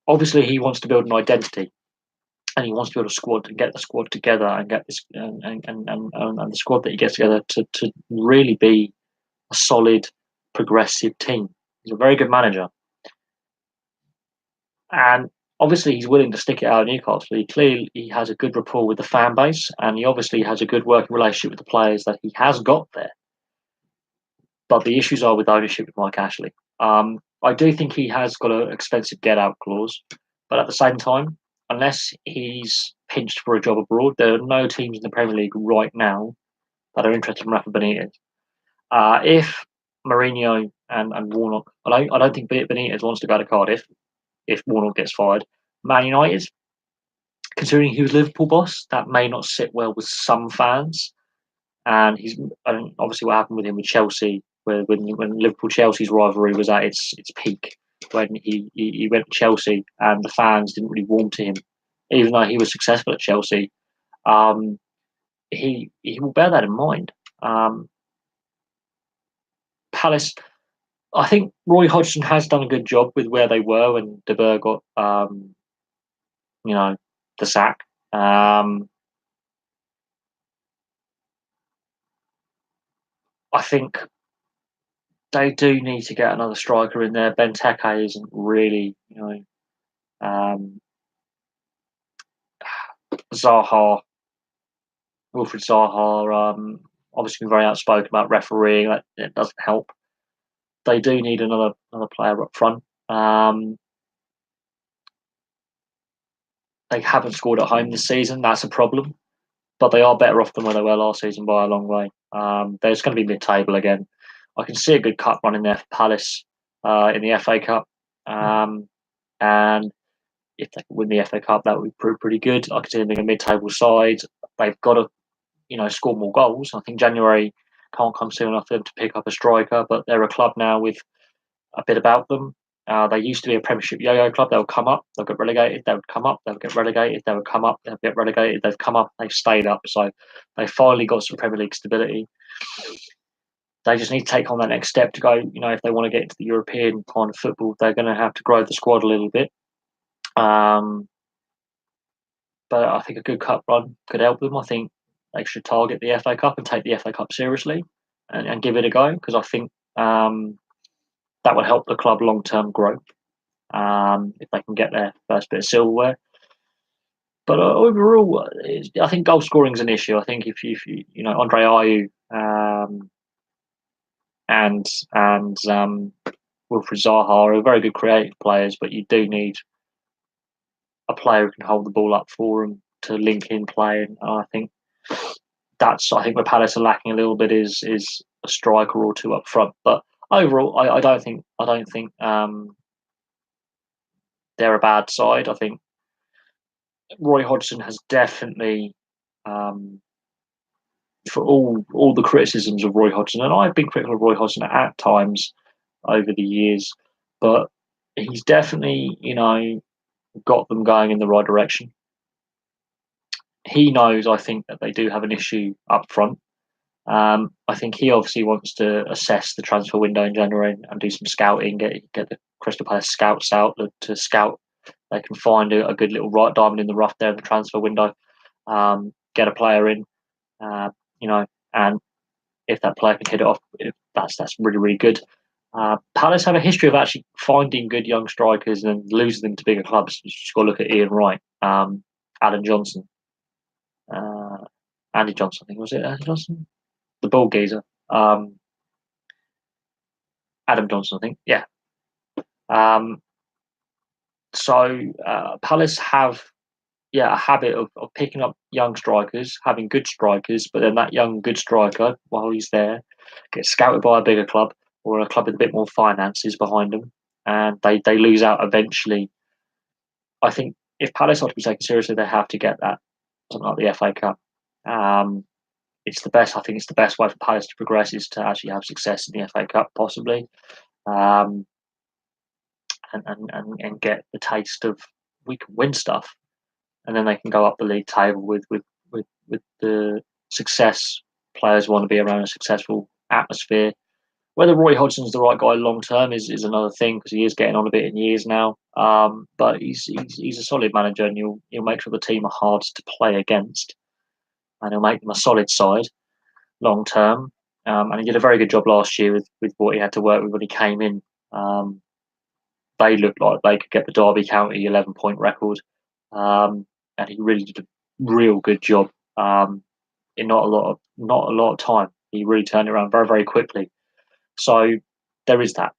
obviously he wants to build an identity. And he wants to build a squad and get the squad together and get this and the squad that he gets together to really be a solid, progressive team. He's a very good manager, and obviously he's willing to stick it out at Newcastle. He has a good rapport with the fan base, and he obviously has a good working relationship with the players that he has got there. But the issues are with ownership with Mike Ashley. I do think he has got an expensive get-out clause, but at the same time, unless he's pinched for a job abroad, there are no teams in the Premier League right now that are interested in Rafa Benitez. If Mourinho and Warnock, I don't think Benitez wants to go to Cardiff if Warnock gets fired. Man United, considering he was Liverpool boss, that may not sit well with some fans. And obviously what happened with him with Chelsea, when Liverpool Chelsea's rivalry was at its peak, when he went to Chelsea and the fans didn't really warm to him, even though he was successful at Chelsea. Um, he will bear that in mind. Um, Palace, I think Roy Hodgson has done a good job with where they were when De Boer got you know the sack. Um, I think they do need to get another striker in there. Benteke isn't really, um, Zaha, Wilfred Zaha, obviously been very outspoken about refereeing. That it doesn't help. They do need another player up front. They haven't scored at home this season. That's a problem, but they are better off than where they were last season by a long way. There's going to be mid-table again. I can see a good cup run in there for Palace in the FA Cup, and if they can win the FA Cup, that would prove pretty good. I could see them being a mid-table side. They've got to, score more goals. I think January can't come soon enough for them to pick up a striker, but they're a club now with a bit about them. They used to be a Premiership yo-yo club. They'll come up, they'll get relegated, they would come up, they'll get relegated, they would come up, they'll get relegated, they've come up, they've stayed up. So they finally got some Premier League stability. They just need to take on that next step to go, if they want to get into the European kind of football, they're going to have to grow the squad a little bit. But I think a good cup run could help them. I think they should target the FA Cup and take the FA Cup seriously and give it a go, because I think that would help the club long term grow if they can get their first bit of silverware. But overall, I think goal scoring is an issue. I think if Andre Ayew and Wilfred Zaha are very good creative players, but you do need a player who can hold the ball up for them to link in play. And I think where Palace are lacking a little bit is a striker or two up front. But overall, I don't think they're a bad side. I think Roy Hodgson has definitely, for all the criticisms of Roy Hodgson, and I've been critical of Roy Hodgson at times over the years, but he's definitely got them going in the right direction. He knows, I think, that they do have an issue up front. I think he obviously wants to assess the transfer window in January and do some scouting, get the Crystal Palace scouts out to scout. They can find a good little right diamond in the rough there in the transfer window, get a player in, and if that player can hit it off, that's really, really good. Palace have a history of actually finding good young strikers and losing them to bigger clubs. You just got to look at Ian Wright, Adam Johnson, Andy Johnson, I think, was it Andy Johnson? The ball geezer. Adam Johnson, I think. Yeah. Palace have a habit of picking up young strikers, having good strikers, but then that young good striker, while he's there, gets scouted by a bigger club or a club with a bit more finances behind them, and they lose out eventually. I think if Palace are to be taken seriously, they have to get that, something like the FA Cup. It's the best. I think it's the best way for Palace to progress is to actually have success in the FA Cup, possibly, and get the taste of we can win stuff, and then they can go up the league table with the success. Players want to be around a successful atmosphere. Whether Roy Hodgson's the right guy long term is another thing, because he is getting on a bit in years now. But he's a solid manager, and he'll make sure the team are hard to play against, and he'll make them a solid side long term. And he did a very good job last year with what he had to work with when he came in. They looked like they could get the Derby County 11-point record, and he really did a real good job in not a lot of time. He really turned it around very, very quickly. So there is that.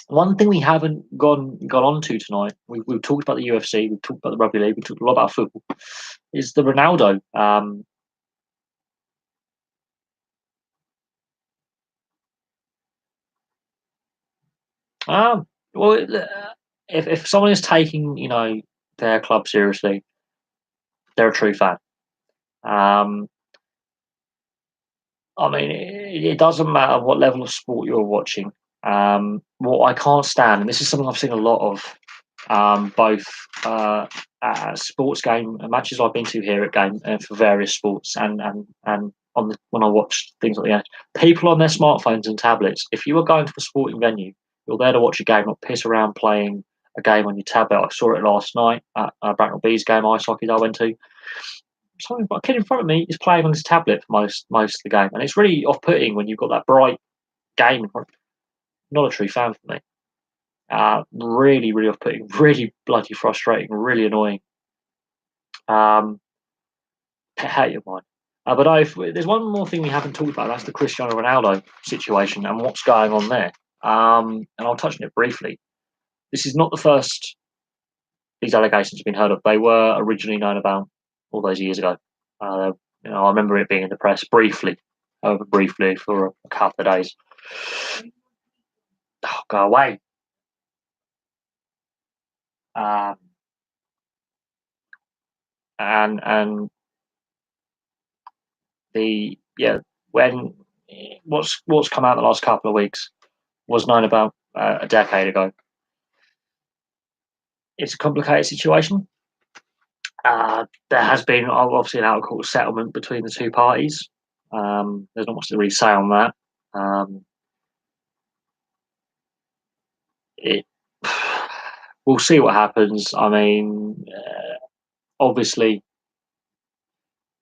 One thing we haven't gone on to tonight, we've talked about the UFC, we've talked about the rugby league, we've talked a lot about football, is the Ronaldo. Well, if someone is taking their club seriously, they're a true fan. I mean, it doesn't matter what level of sport you're watching. What I can't stand, and this is something I've seen a lot of, both sports game matches I've been to here at game for various sports, and when I watch things like that, people on their smartphones and tablets. If you are going to a sporting venue, you're there to watch a game, not piss around playing a game on your tablet. I saw it last night at Bracknell Bees game ice hockey that I went to. Something a kid in front of me is playing on his tablet for most of the game, and it's really off-putting when you've got that bright game in front. Not a true fan for me. Really, really off-putting, really bloody frustrating, really annoying. Pet hate of mine. But there's one more thing we haven't talked about. That's the Cristiano Ronaldo situation and what's going on there. And I'll touch on it briefly. This is not the first these allegations have been heard of. They were originally known about all those years ago. I remember it being in the press briefly, however briefly, for a couple of days. Oh, go away. And when what's come out the last couple of weeks was known about a decade ago. It's a complicated situation. There has been obviously an out-of-court settlement between the two parties. There's not much to really say on that. We'll see what happens. I mean, obviously,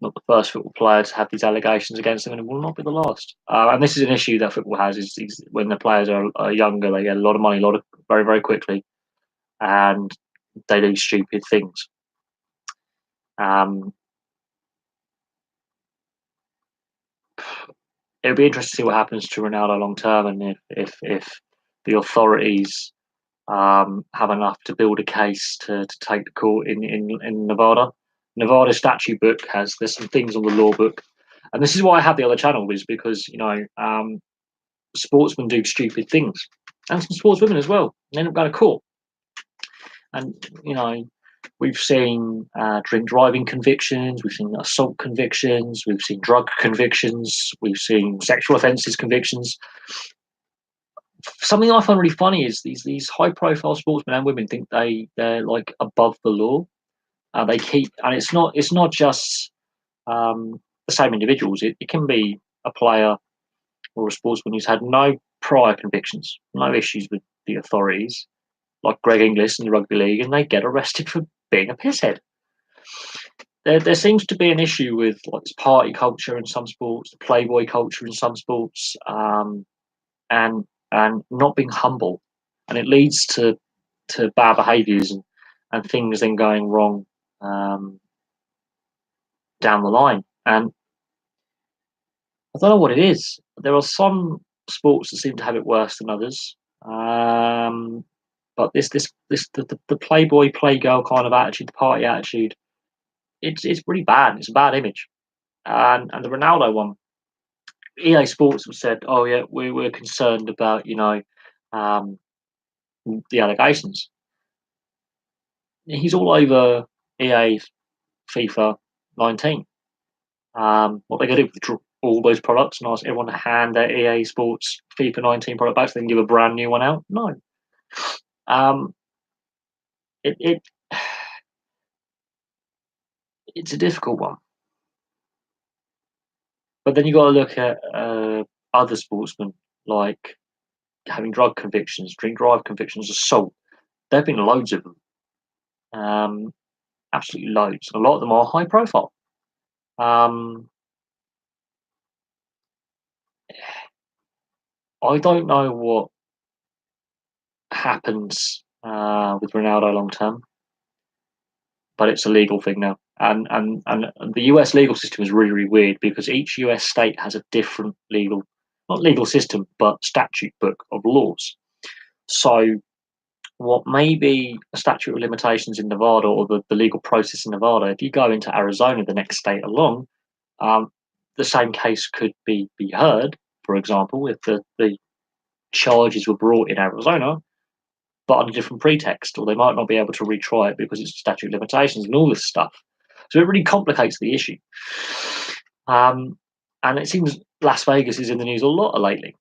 not the first football player to have these allegations against them, and it will not be the last. And this is an issue that football has: is when the players are younger, they get a lot of money, very, very quickly, and they do stupid things. It'll be interesting to see what happens to Ronaldo long term, and if the authorities have enough to build a case to take the court in Nevada. Nevada statute book there's some things on the law book, and this is why I have the other channel, is because sportsmen do stupid things, and some sportswomen as well. They end up going to court, and we've seen drink driving convictions, we've seen assault convictions, we've seen drug convictions, we've seen sexual offences convictions. Something I find really funny is these high profile sportsmen and women think they're like above the law. They keep, and it's not just the same individuals. It can be a player or a sportsman who's had no prior convictions, no issues with the authorities, like Greg Inglis in the rugby league, and they get arrested for being a pisshead. There seems to be an issue with like this party culture in some sports, the playboy culture in some sports, and not being humble, and it leads to bad behaviours and things then going wrong down the line. And I don't know what it is. There are some sports that seem to have it worse than others. But the playboy playgirl kind of attitude, the party attitude, it's really bad. It's a bad image. And the Ronaldo one, EA Sports have said, oh yeah, we're concerned about the allegations. He's all over EA FIFA 19. What they going to do with all those products and ask everyone to hand their EA Sports FIFA 19 product back so they can give a brand new one out? No. It's a difficult one. But then you got to look at other sportsmen, like having drug convictions, drink drive convictions, assault. There have been loads of them, absolutely loads. A lot of them are high profile. I don't know what happens with Ronaldo long term, but it's a legal thing now, and the US legal system is really, really weird because each US state has a different not legal system, but statute book of laws. So what may be a statute of limitations in Nevada or the legal process in Nevada, if you go into Arizona, the next state along, the same case could be heard, for example, if the charges were brought in Arizona, but on a different pretext, or they might not be able to retry it because it's statute of limitations and all this stuff. So it really complicates the issue. And it seems Las Vegas is in the news a lot lately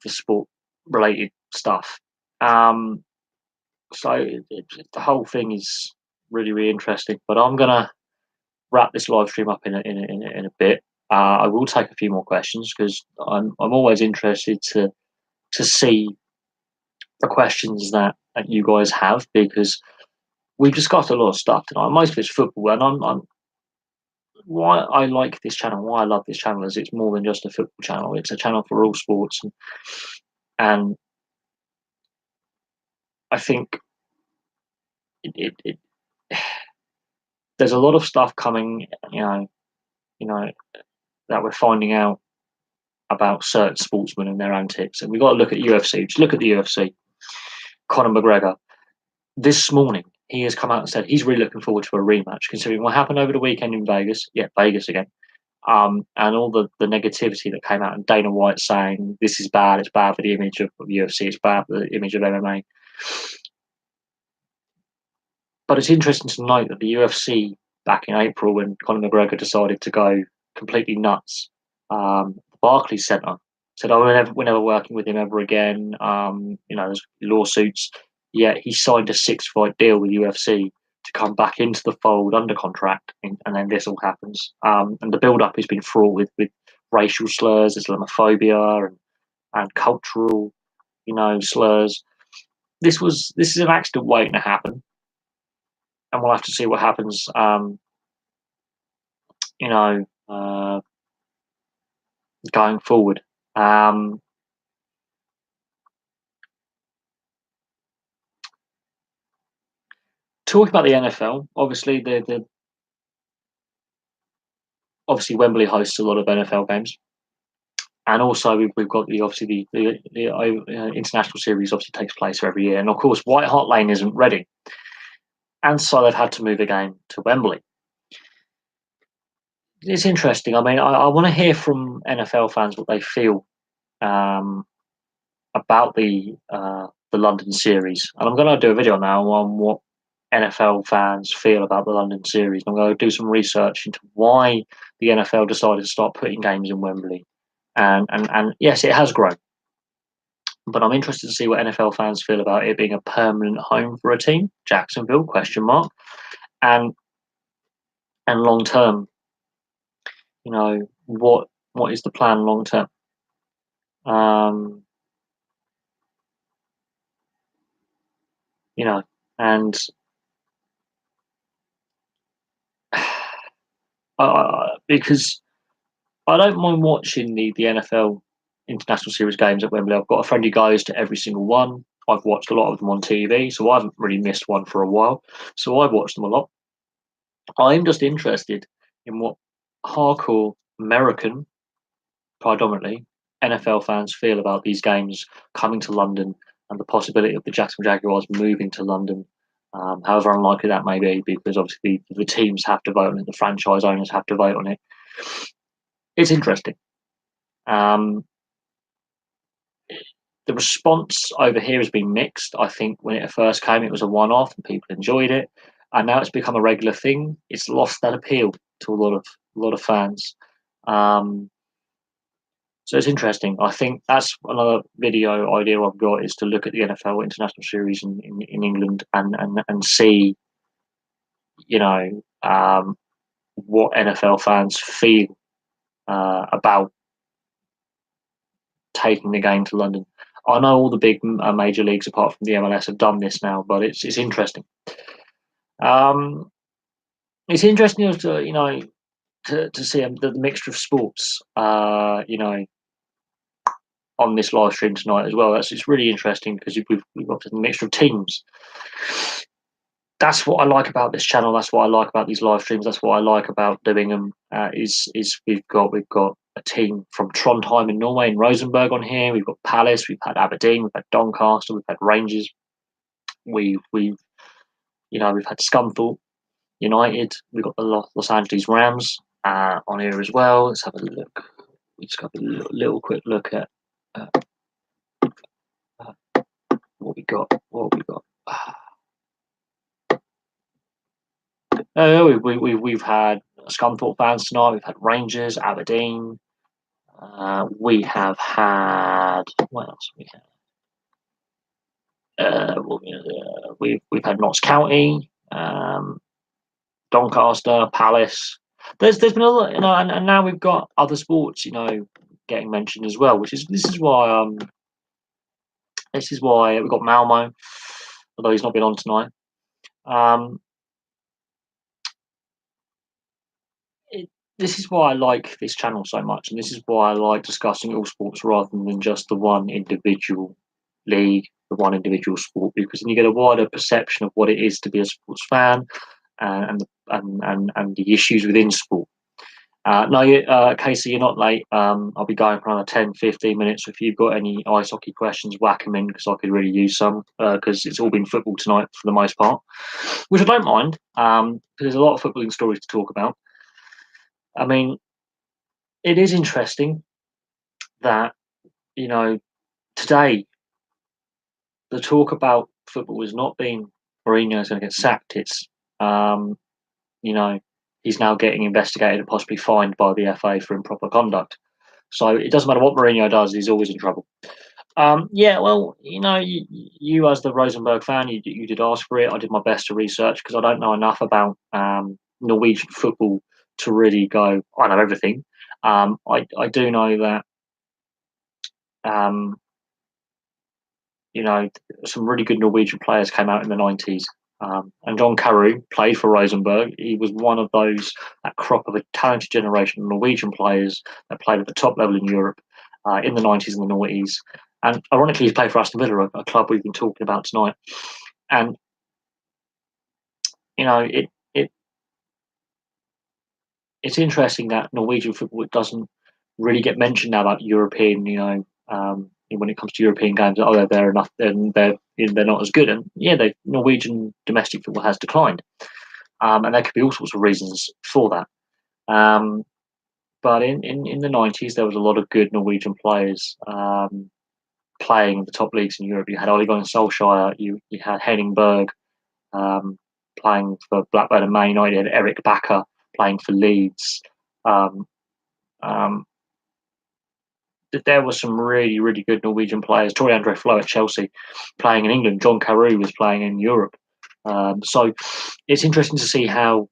for sport-related stuff. So the whole thing is really, really interesting. But I'm gonna wrap this live stream up in a bit. I will take a few more questions because I'm always interested to see the questions that you guys have, because we've discussed a lot of stuff tonight. Most of it's football, and I'm why I like this channel, why I love this channel is it's more than just a football channel. It's a channel for all sports, and I think it there's a lot of stuff coming, you know that we're finding out about certain sportsmen and their antics, and we've got to look at UFC. Just look at the UFC. Conor McGregor this morning, he has come out and said he's really looking forward to a rematch, considering what happened over the weekend in Vegas. Yeah, Vegas again. And all the negativity that came out, and Dana White saying this is bad, it's bad for the image of UFC, it's bad for the image of MMA. But it's interesting to note that the UFC back in April, when Conor McGregor decided to go completely nuts, the Barclays Centre said, "Oh, we're never working with him ever again." There's lawsuits. Yet he signed a 6-fight deal with UFC to come back into the fold under contract, and then this all happens. And the build-up has been fraught with racial slurs, Islamophobia, and cultural, slurs. This is an accident waiting to happen, and we'll have to see what happens. You know, uh, Going forward. Talking about the NFL, obviously obviously Wembley hosts a lot of NFL games, and also we've got the international series obviously takes place every year, and of course White Hart Lane isn't ready, and so they've had to move the game to Wembley. It's interesting. I mean, I want to hear from NFL fans what they feel about the London series, and I'm going to do a video now on what NFL fans feel about the London series. I'm going to do some research into why the NFL decided to start putting games in Wembley, and yes, it has grown, but I'm interested to see what NFL fans feel about it being a permanent home for a team, Jacksonville question mark, and long term, what is the plan long term? Um, and because I don't mind watching the NFL international series games at Wembley. I've got a friend who goes to every single one. I've watched a lot of them on TV, so I haven't really missed one for a while. So I've watched them a lot. I'm just interested in what hardcore American, predominantly NFL fans feel about these games coming to London and the possibility of the Jacksonville Jaguars moving to London. However unlikely that may be, because obviously the teams have to vote on it, the franchise owners have to vote on it. It's interesting. Um, the response over here has been mixed. I think when it first came, it was a one-off and people enjoyed it, and now it's become a regular thing. It's lost that appeal to a lot of fans. So it's interesting. I think that's another video idea I've got, is to look at the NFL International Series in England and see, what NFL fans feel about taking the game to London. I know all the big major leagues, apart from the MLS, have done this now, but it's interesting. It's interesting to see the mixture of sports. On this live stream tonight as well. It's really interesting because we've got a mixture of teams. That's what I like about this channel. That's what I like about these live streams. That's what I like about doing them. Is we've got a team from Trondheim in Norway, in Rosenborg on here. We've got Palace. We've had Aberdeen. We've had Doncaster. We've had Rangers. We've had Scunthorpe United. We've got the Los Angeles Rams on here as well. Let's have a look. We just got a little quick look at what we got. We've had Scunthorpe fans tonight. We've had Rangers, Aberdeen. We have had, what else have we had? we've had Notts County, Doncaster, Palace. There's been a lot, and now we've got other sports, getting mentioned as well. This is why we've got Malmo, although he's not been on tonight. Um, this is why I like this channel so much, and this is why I like discussing all sports rather than just the one individual league, the one individual sport, because then you get a wider perception of what it is to be a sports fan and the issues within sport. No, Casey, you're not late. I'll be going for another 10, 15 minutes. If you've got any ice hockey questions, whack them in because I could really use some because it's all been football tonight for the most part, which I don't mind because there's a lot of footballing stories to talk about. I mean, it is interesting that, today the talk about football has not been Mourinho's going to get sacked. It's, you know, he's now getting investigated and possibly fined by the FA for improper conduct. So it doesn't matter what Mourinho does; he's always in trouble. Yeah, well, you as the Rosenborg fan, you did ask for it. I did my best to research because I don't know enough about Norwegian football to really go. I know everything. I do know that um, some really good Norwegian players came out in the 90s. And John Carew played for Rosenborg. He was one of that crop of a talented generation of Norwegian players that played at the top level in Europe in the 90s and the noughties. And ironically, he's played for Aston Villa, a club we've been talking about tonight. And, you know, it's interesting that Norwegian football doesn't really get mentioned now about European, when it comes to European games. Oh, they're enough, then they're not as good. And yeah, Norwegian domestic football has declined, and there could be all sorts of reasons for that. But in the 90s, there was a lot of good Norwegian players playing in the top leagues in Europe. You had Ole Gunnar Solskjaer, you had Henning Berg um, playing for Blackburn and Man United, you had Eric Bakker playing for Leeds. Um, um, there were some really, really good Norwegian players. Tore Andre Flo at Chelsea playing in England. John Carew was playing in Europe. So it's interesting to see how,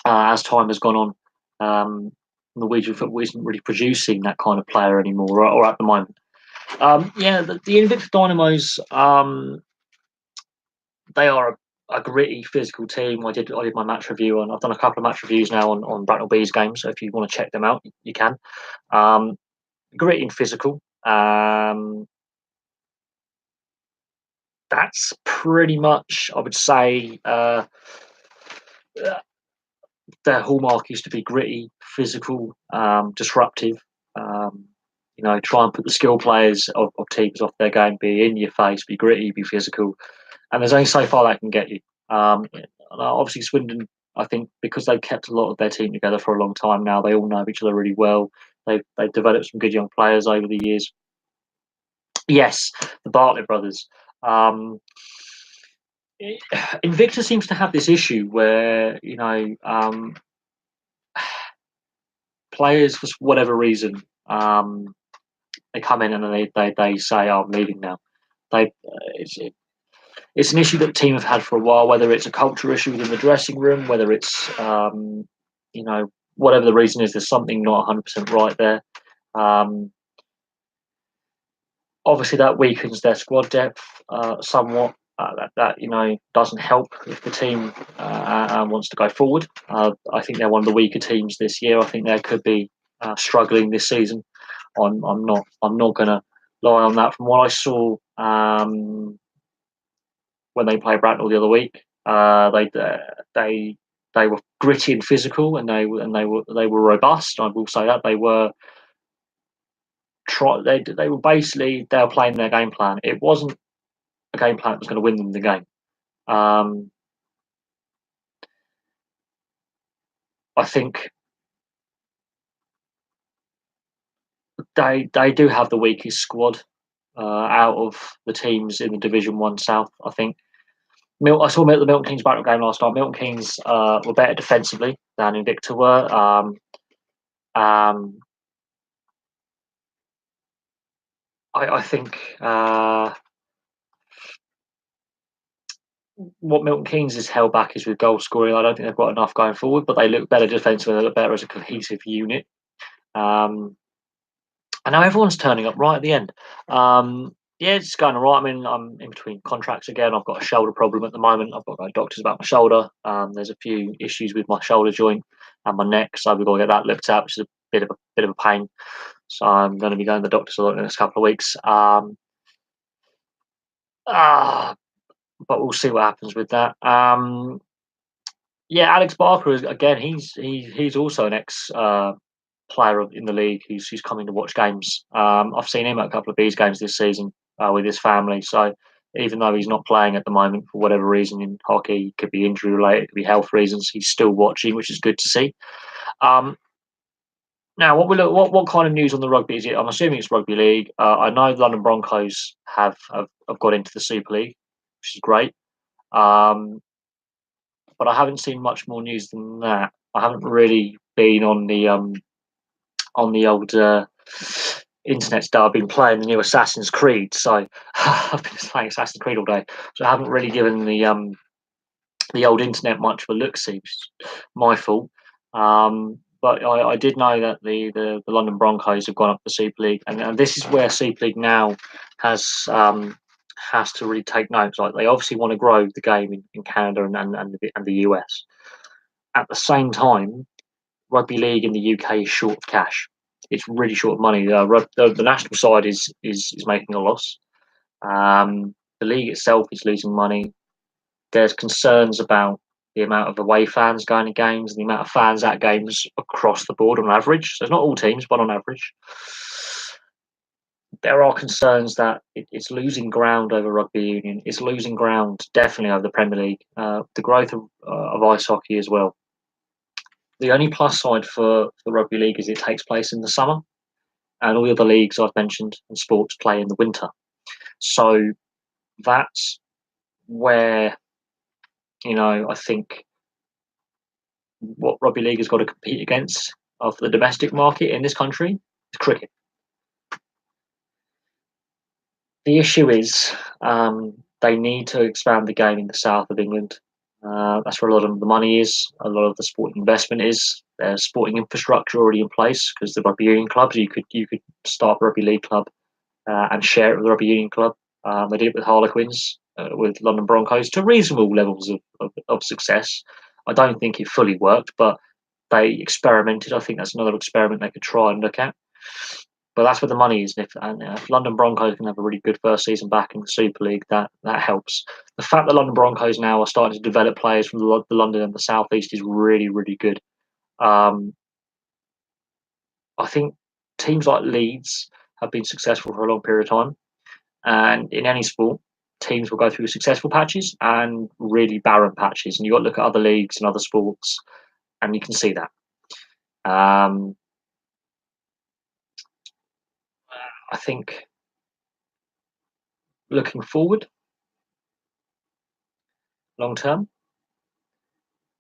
as time has gone on, Norwegian football isn't really producing that kind of player anymore, or at the moment. Yeah, the Invicta Dynamos, they are a gritty, physical team. I did my match review, and I've done a couple of match reviews now on Bracknell Bees games. So if you want to check them out, you can. Um, Gritty and physical. That's pretty much, I would say, their hallmark used to be gritty, physical, disruptive. Um, try and put the skill players of teams off their game, be in your face, be gritty, be physical. And there's only so far that can get you. Obviously, Swindon, I think, because they've kept a lot of their team together for a long time now, they all know each other really well. They've developed some good young players over the years. Yes, the Bartlett brothers. Um, Invicta seems to have this issue where players for whatever reason they come in and they say, "Oh, I'm leaving now." They it's an issue that the team have had for a while. Whether it's a culture issue within the dressing room, whether it's whatever the reason is, there's something not 100% right there. Um, Obviously, that weakens their squad depth somewhat. That doesn't help if the team wants to go forward. I think they're one of the weaker teams this year. I think they could be struggling this season. I'm not going to lie on that. From what I saw when they played Bracknell the other week, they were gritty and physical, and they were robust. I will say that they were. They were basically they were playing their game plan. It wasn't a game plan that was going to win them the game. Um, I think they do have the weakest squad out of the teams in the Division One South. I think I saw the Milton Keynes Bracknell game last night. Milton Keynes were better defensively than Invicta were. Um, I think what Milton Keynes is held back is with goal scoring. I don't think they've got enough going forward, but they look better defensively. They look better as a cohesive unit. Um, and now everyone's turning up right at the end. Yeah, it's going all right. I mean, I'm in between contracts again. I've got a shoulder problem at the moment. I've got to go to doctors about my shoulder. There's a few issues with my shoulder joint and my neck, so we've got to get that looked at, which is a bit of a pain. So I'm going to be going to the doctors a lot in the next couple of weeks. Uh, but we'll see what happens with that. Yeah, Alex Barker is again. He's also an ex player in the league who's coming to watch games. I've seen him at a couple of these games this season with his family. So even though he's not playing at the moment for whatever reason in hockey, it could be injury related, it could be health reasons, he's still watching, which is good to see. Um, Now, what kind of news on the rugby is it? I'm assuming it's rugby league. I know the London Broncos have got into the Super League, which is great. Um, but I haven't seen much more news than that. I haven't really been on the old internet star. I've been playing the new Assassin's Creed, so I've been playing Assassin's Creed all day. So I haven't really given the old internet much of a look see, which is my fault. But I did know that the London Broncos have gone up the Super League, and this is where Super League now has has to really take notes. Like they obviously want to grow the game in Canada and the US. At the same time, rugby league in the UK is short of cash. It's really short of money. The national side is making a loss. The league itself is losing money. There's concerns about the amount of away fans going to games and the amount of fans at games across the board on average. So it's not all teams, but on average. There are concerns that it's losing ground over rugby union. It's losing ground definitely over the Premier League. The growth of ice hockey as well. The only plus side for rugby league is it takes place in the summer, and all the other leagues I've mentioned and sports play in the winter. So that's where I think what rugby league has got to compete against of the domestic market in this country is cricket. The issue is they need to expand the game in the south of England. That's where a lot of the money is. A lot of the sporting investment is. There's sporting infrastructure already in place because the rugby union clubs. You could start a rugby league club and share it with the rugby union club. They did it with Harlequins, with London Broncos to reasonable levels of success. I don't think it fully worked, but they experimented. I think that's another experiment they could try and look at. But that's where the money is. And if London Broncos can have a really good first season back in the Super League, that helps. The fact that London Broncos now are starting to develop players from the London and the South East is really, really good. Um, I think teams like Leeds have been successful for a long period of time. And in any sport, teams will go through successful patches and really barren patches. And you've got to look at other leagues and other sports, and you can see that. I think looking forward, long term,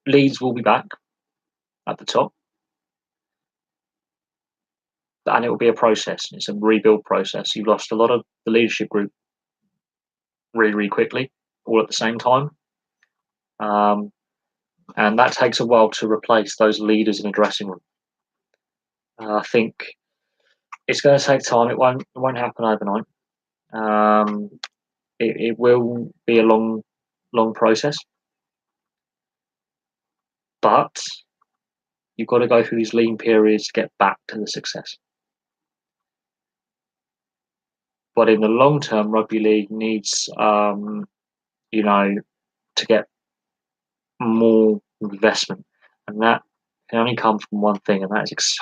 Leeds will be back at the top, and it will be a process. It's a rebuild process. You've lost a lot of the leadership group really, really quickly, all at the same time. And that takes a while to replace those leaders in a dressing room. I think it's going to take time. It won't happen overnight. Um, it will be a long process, but you've got to go through these lean periods to get back to the success. But in the long term, rugby league needs, to get more investment, and that can only come from one thing, and that's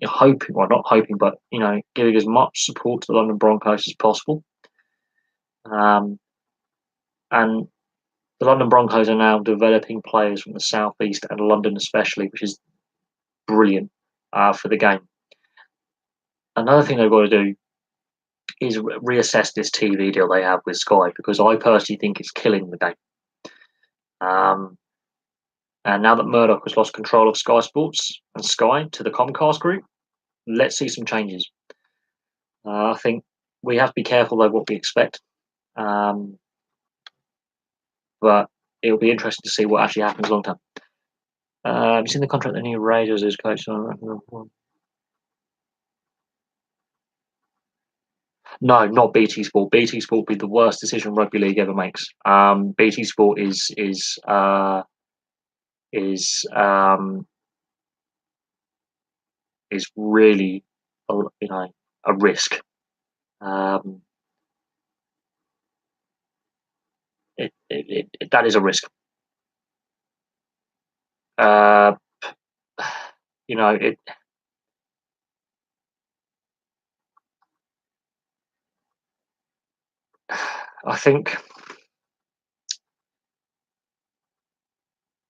hoping, well, not hoping, but giving as much support to the London Broncos as possible. And the London Broncos are now developing players from the southeast and London especially, which is brilliant for the game. Another thing they've got to do is reassess this TV deal they have with Sky, because I personally think it's killing the game. And now that Murdoch has lost control of Sky Sports and Sky to the Comcast group, let's see some changes. I think we have to be careful though what we expect. But but it'll be interesting to see what actually happens long term. Have you seen the contract the new Raiders is coach on? No, not BT Sport. BT Sport would be the worst decision rugby league ever makes. BT Sport is is really a risk. Um, that is a risk. Uh, it. I think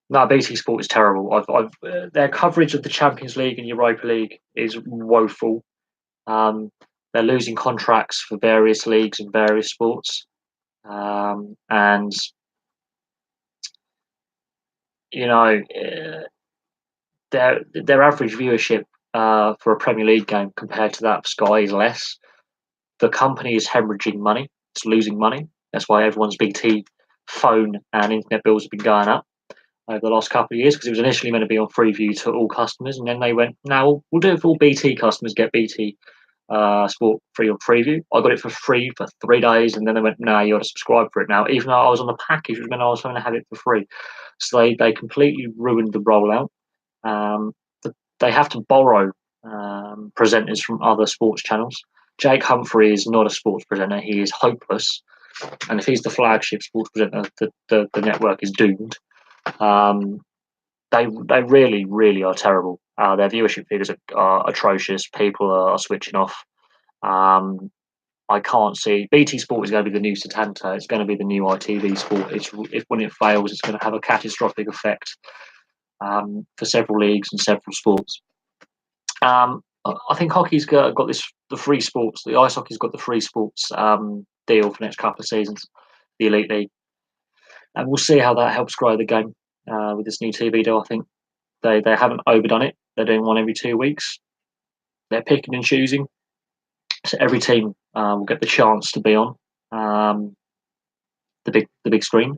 no, BT Sport is terrible. Their coverage of the Champions League and Europa League is woeful. They're losing contracts for various leagues and various sports, and their average viewership for a Premier League game compared to that of Sky is less. The company is hemorrhaging money; it's losing money. That's why everyone's BT phone and internet bills have been going up over the last couple of years, because it was initially meant to be on Freeview to all customers, and then they went, "Now we'll do it for all BT customers. Get BT Sport free on Freeview." I got it for free for 3 days, and then they went, "No, you got to subscribe for it now." Even though I was on the package, which meant I was going to have it for free. So they completely ruined the rollout. Um, they have to borrow presenters from other sports channels. Jake Humphrey is not a sports presenter; he is hopeless. And if he's the flagship sports presenter, the network is doomed. Um, they really, really are terrible. Their viewership figures are atrocious. People are switching off. Um, I can't see BT Sport is going to be the new Setanta. It's going to be the new ITV Sport. If when it fails, it's going to have a catastrophic effect for several leagues and several sports. I think hockey's got the free sports. The ice hockey's got the free sports deal for the next couple of seasons, the Elite League, and we'll see how that helps grow the game with this new TV deal. I think they haven't overdone it. They're doing one every 2 weeks. They're picking and choosing, so every team will get the chance to be on the big screen.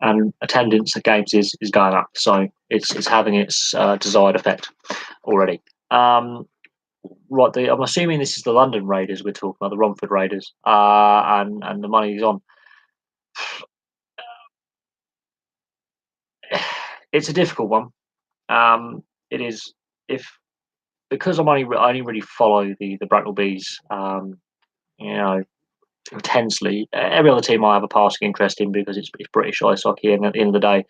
And attendance at games is going up, so it's having its desired effect already. Right, I'm assuming this is the London Raiders we're talking about, the Romford Raiders, and the money is on. It's a difficult one. It is because I only really follow the Bracknell Bees, you know, intensely. Every other team I have a passing interest in because it's British ice hockey, and at the end of the day,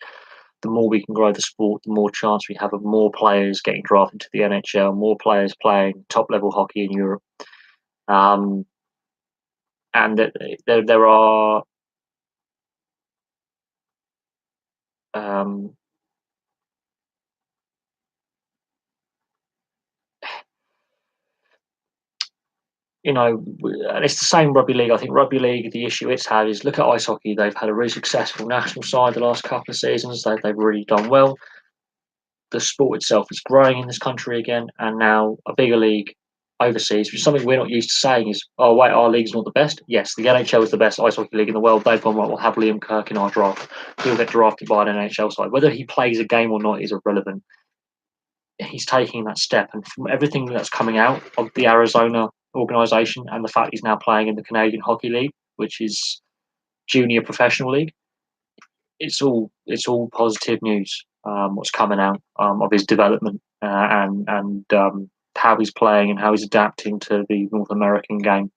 the more we can grow the sport, the more chance we have of more players getting drafted to the NHL, more players playing top level hockey in Europe. And there are um, and it's the same rugby league. I think rugby league, the issue it's had is look at ice hockey. They've had a really successful national side the last couple of seasons. They've really done well. The sport itself is growing in this country again, and now a bigger league overseas, which is something we're not used to saying is, oh, wait, our league's not the best. Yes, the NHL is the best ice hockey league in the world. They've gone, right, we'll have Liam Kirk in our draft. He'll get drafted by an NHL side. Whether he plays a game or not is irrelevant. He's taking that step, and from everything that's coming out of the Arizona organisation and the fact he's now playing in the Canadian Hockey League, which is junior professional league, it's all positive news. What's coming out of his development and how he's playing and how he's adapting to the North American game.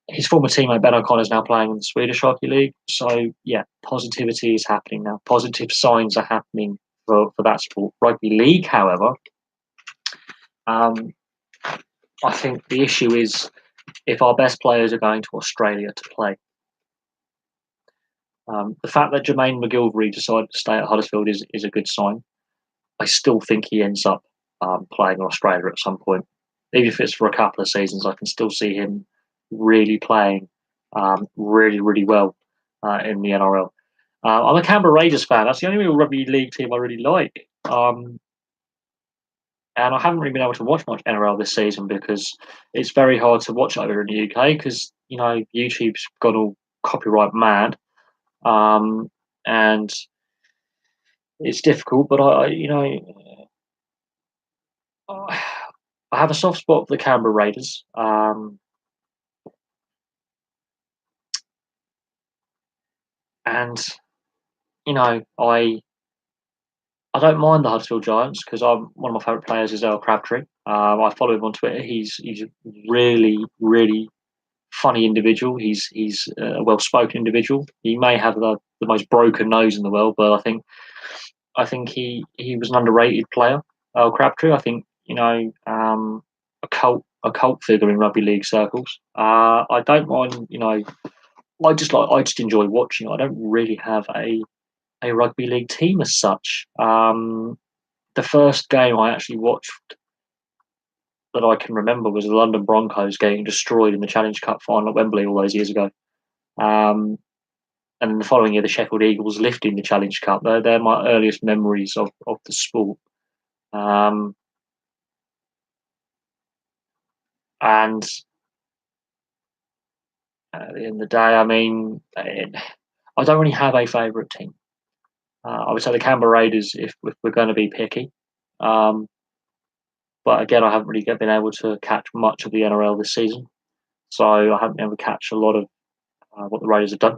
His former teammate Ben O'Connor is now playing in the Swedish Hockey League. So yeah, positivity is happening now. Positive signs are happening for that sport. Rugby league, however, I think the issue is if our best players are going to Australia to play. The fact that Jermaine McGilvery decided to stay at Huddersfield is a good sign. I still think he ends up playing in Australia at some point. Even if it's for a couple of seasons, I can still see him really playing really, really well in the NRL. I'm a Canberra Raiders fan. That's the only real rugby league team I really like. And I haven't really been able to watch much NRL this season because it's very hard to watch over in the UK because, YouTube's gone all copyright mad. and it's difficult. But I have a soft spot for the Canberra Raiders, and I don't mind the Huddersfield Giants because I'm one of my favourite players is Earl Crabtree. I follow him on Twitter. He's a really funny individual. He's a well spoken individual. He may have the most broken nose in the world, but I think he was an underrated player. Earl Crabtree. I think a cult figure in rugby league circles. I don't mind. I just enjoy watching. I don't really have a rugby league team as such. The first game I actually watched that I can remember was the London Broncos getting destroyed in the Challenge Cup final at Wembley all those years ago. Um, and then the following year, the Sheffield Eagles lifting the Challenge Cup. They're my earliest memories of the sport. Um, and at the end of the day, I mean, I don't really have a favourite team. I would say the Canberra Raiders if we're going to be picky. Um, but again, I haven't really been able to catch much of the NRL this season, so I haven't been able to catch a lot of what the Raiders have done.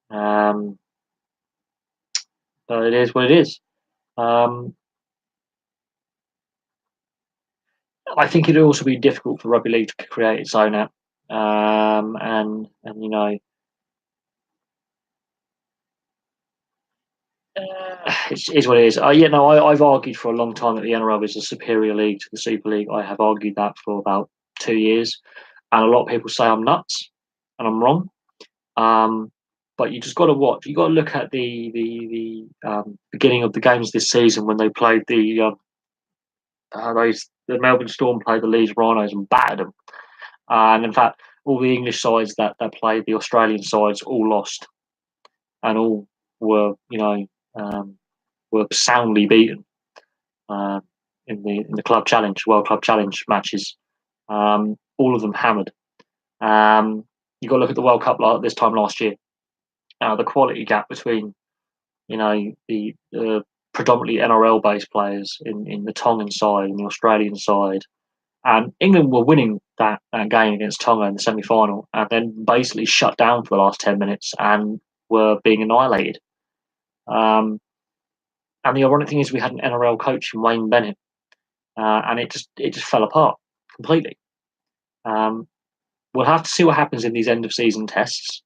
Um, but it is what it is. Um, I think it'd also be difficult for rugby league to create its own app, and it is what it is. I've argued for a long time that the NRL is a superior league to the Super League. I have argued that for about 2 years, and a lot of people say I'm nuts, and I'm wrong. Um, but you just got to watch. You got to look at the beginning of the games this season when they played the Melbourne Storm played the Leeds Rhinos and battered them. And in fact, all the English sides that played, the Australian sides, all lost, and all were um, were soundly beaten uh, in the World Club Challenge matches. All of them hammered. You got to look at the World Cup this time last year. The quality gap between the predominantly NRL based players in the Tongan side and the Australian side. And England were winning that game against Tonga in the semi final and then basically shut down for the last 10 minutes and were being annihilated. And the ironic thing is, we had an NRL coach in Wayne Bennett, and it just fell apart completely. Um, we'll have to see what happens in these end of season tests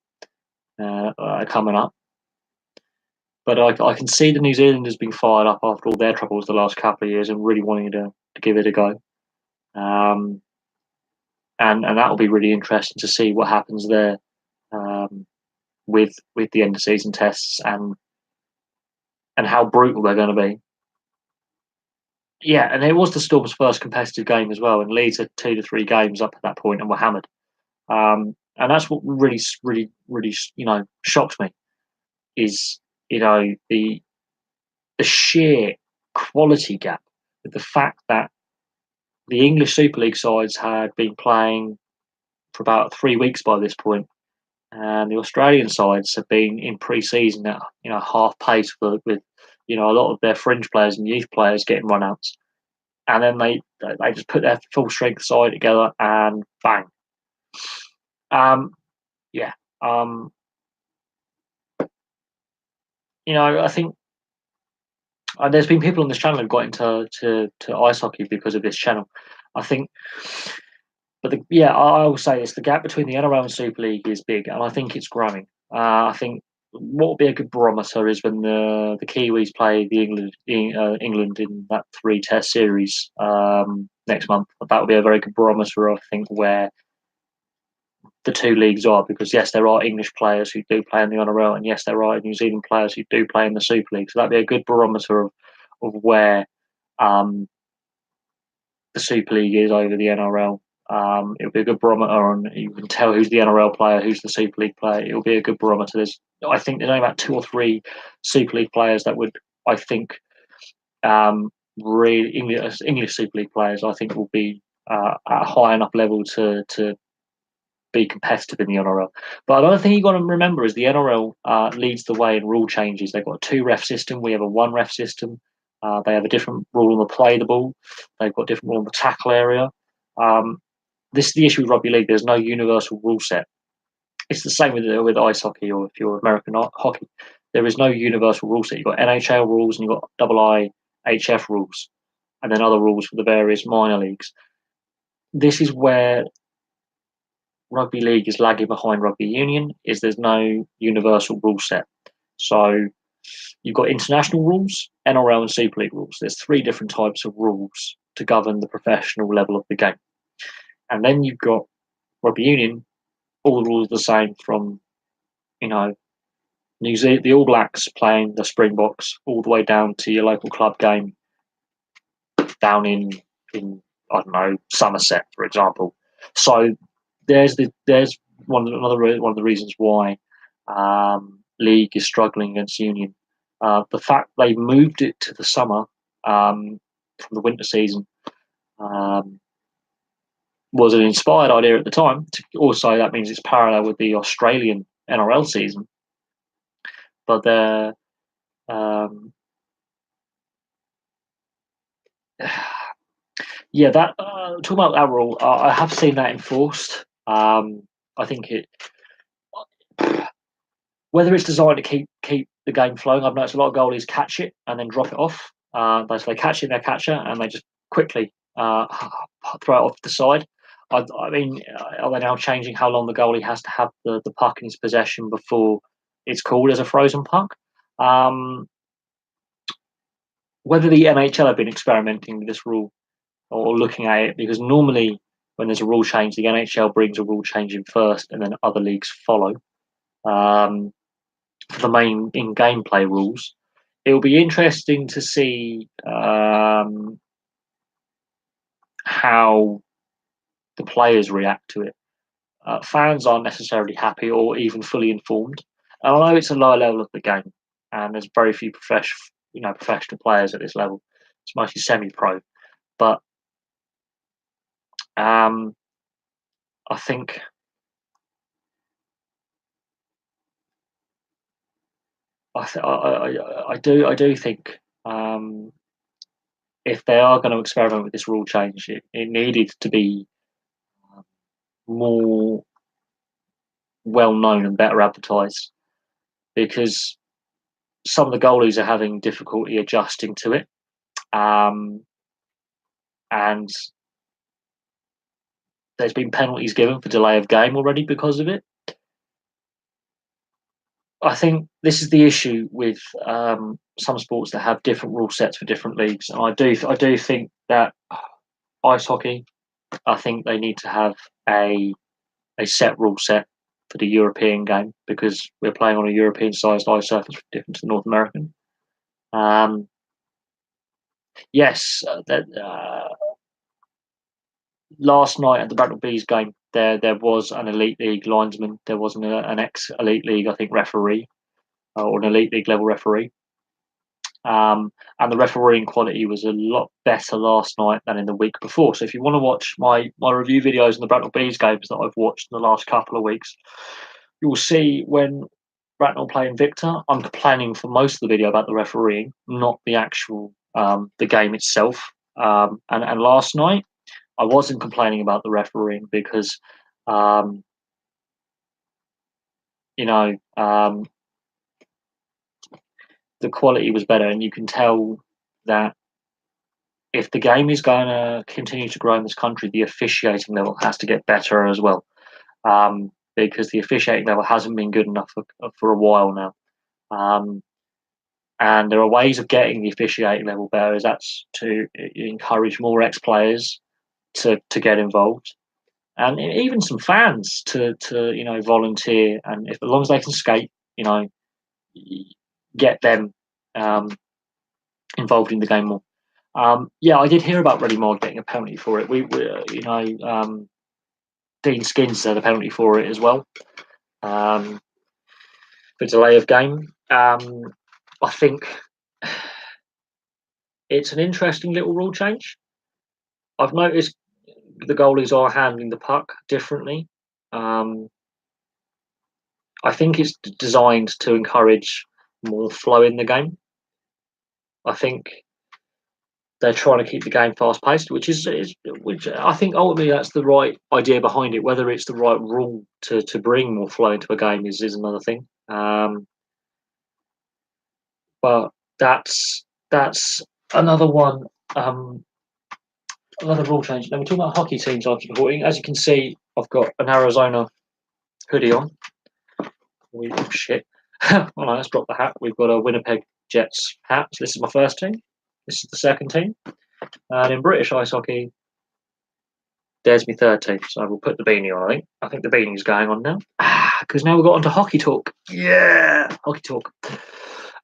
coming up. But I can see the New Zealanders being fired up after all their troubles the last couple of years and really wanting to give it a go. Um, and that will be really interesting to see what happens there um, with the end of season tests and how brutal they're going to be. Yeah, and it was the Storm's first competitive game as well, and Leeds had 2 to 3 games up at that point and were hammered. And that's what really shocked me is the sheer quality gap with the fact that the English Super League sides had been playing for about 3 weeks by this point, and the Australian sides have been in pre-season at half pace with a lot of their fringe players and youth players getting run-outs, and then they just put their full strength side together and bang. Yeah. I think there's been people on this channel who've got into ice hockey because of this channel. I think, but I will say this: the gap between the NRL and Super League is big, and I think it's growing. I think what will be a good barometer is when the Kiwis play the England in that 3-test series next month. That will be a very good barometer, I think, where the two leagues are, because yes, there are English players who do play in the NRL, and yes, there are New Zealand players who do play in the Super League. So that'd be a good barometer of where the Super League is over the NRL. It'll be a good barometer, and you can tell who's the NRL player, who's the Super League player. It'll be a good barometer. I think there's only about 2 or 3 Super League players that would, I think, really English Super League players, I think, will be at a high enough level to be competitive in the NRL. But another thing you got to remember is the NRL leads the way in rule changes. They've got a 2 ref system. We have a 1 ref system. They have a different rule on the play the ball. They've got different rule on the tackle area. This is the issue with rugby league. There's no universal rule set. It's the same with ice hockey, or if you're American hockey. There is no universal rule set. You've got NHL rules and you've got IIHF rules, and then other rules for the various minor leagues. This is where rugby league is lagging behind rugby union. Is there's no universal rule set. So you've got international rules, NRL and Super League rules. There's 3 different types of rules to govern the professional level of the game. And then you've got rugby union. All the rules are the same from, New Zealand, the All Blacks playing the Springboks, all the way down to your local club game down in I don't know, Somerset, for example. So there's one of the reasons why league is struggling against union. The fact they moved it to the summer from the winter season was an inspired idea at the time. Also, that means it's parallel with the Australian NRL season. But yeah, that talking about that rule, I have seen that enforced. I think whether it's designed to keep the game flowing. I've noticed a lot of goalies catch it and then drop it off. They catch it in their catcher and they just quickly throw it off the side. I mean, are they now changing how long the goalie has to have the puck in his possession before it's called as a frozen puck? Whether the NHL have been experimenting with this rule or looking at it, because normally when there's a rule change, the NHL brings a rule change in first and then other leagues follow. For the main in gameplay rules, it will be interesting to see how the players react to it. Fans aren't necessarily happy or even fully informed. And I know it's a lower level of the game, and there's very few professional players at this level. It's mostly semi-pro, but I think I do think if they are going to experiment with this rule change, it needed to be more well known and better advertised, because some of the goalies are having difficulty adjusting to it, and there's been penalties given for delay of game already because of it. I think this is the issue with some sports that have different rule sets for different leagues, and I do think that ice hockey, I think they need to have a set rule set for the European game, because we're playing on a European-sized ice surface different to the North American. Yes, last night at the Bracknell Bees game, there was an elite league linesman. There was an ex-elite league, I think, referee or an elite league level referee. And the refereeing quality was a lot better last night than in the week before. So if you want to watch my review videos on the Bracknell Bees games that I've watched in the last couple of weeks, you'll see when Bracknell playing Victor, I'm complaining for most of the video about the refereeing, not the actual the game itself. And last night, I wasn't complaining about the refereeing because, the quality was better, and you can tell that if the game is going to continue to grow in this country, the officiating level has to get better as well, because the officiating level hasn't been good enough for a while now. And there are ways of getting the officiating level better. Is that's to encourage more ex-players to get involved, and even some fans to volunteer, and if as long as they can skate, get them involved in the game more. I did hear about Reddy Moore getting a penalty for it. Dean Skins had a penalty for it as well, for delay of game. I think it's an interesting little rule change. I've noticed the goalies are handling the puck differently. I think it's designed to encourage more flow in the game. I think they're trying to keep the game fast paced, which I think ultimately that's the right idea behind it. Whether it's the right rule to bring more flow into a game is another thing. But that's another one. Another rule change. Now we're talking about hockey teams I'm supporting. As you can see, I've got an Arizona hoodie on. Oh shit. All right, let's drop the hat. We've got a Winnipeg Jets hat. So this is my first team. This is the second team. And in British ice hockey, there's my third team. So we'll put the beanie on, I think. I think the beanie's going on now. Because now we've got onto hockey talk. Yeah, hockey talk.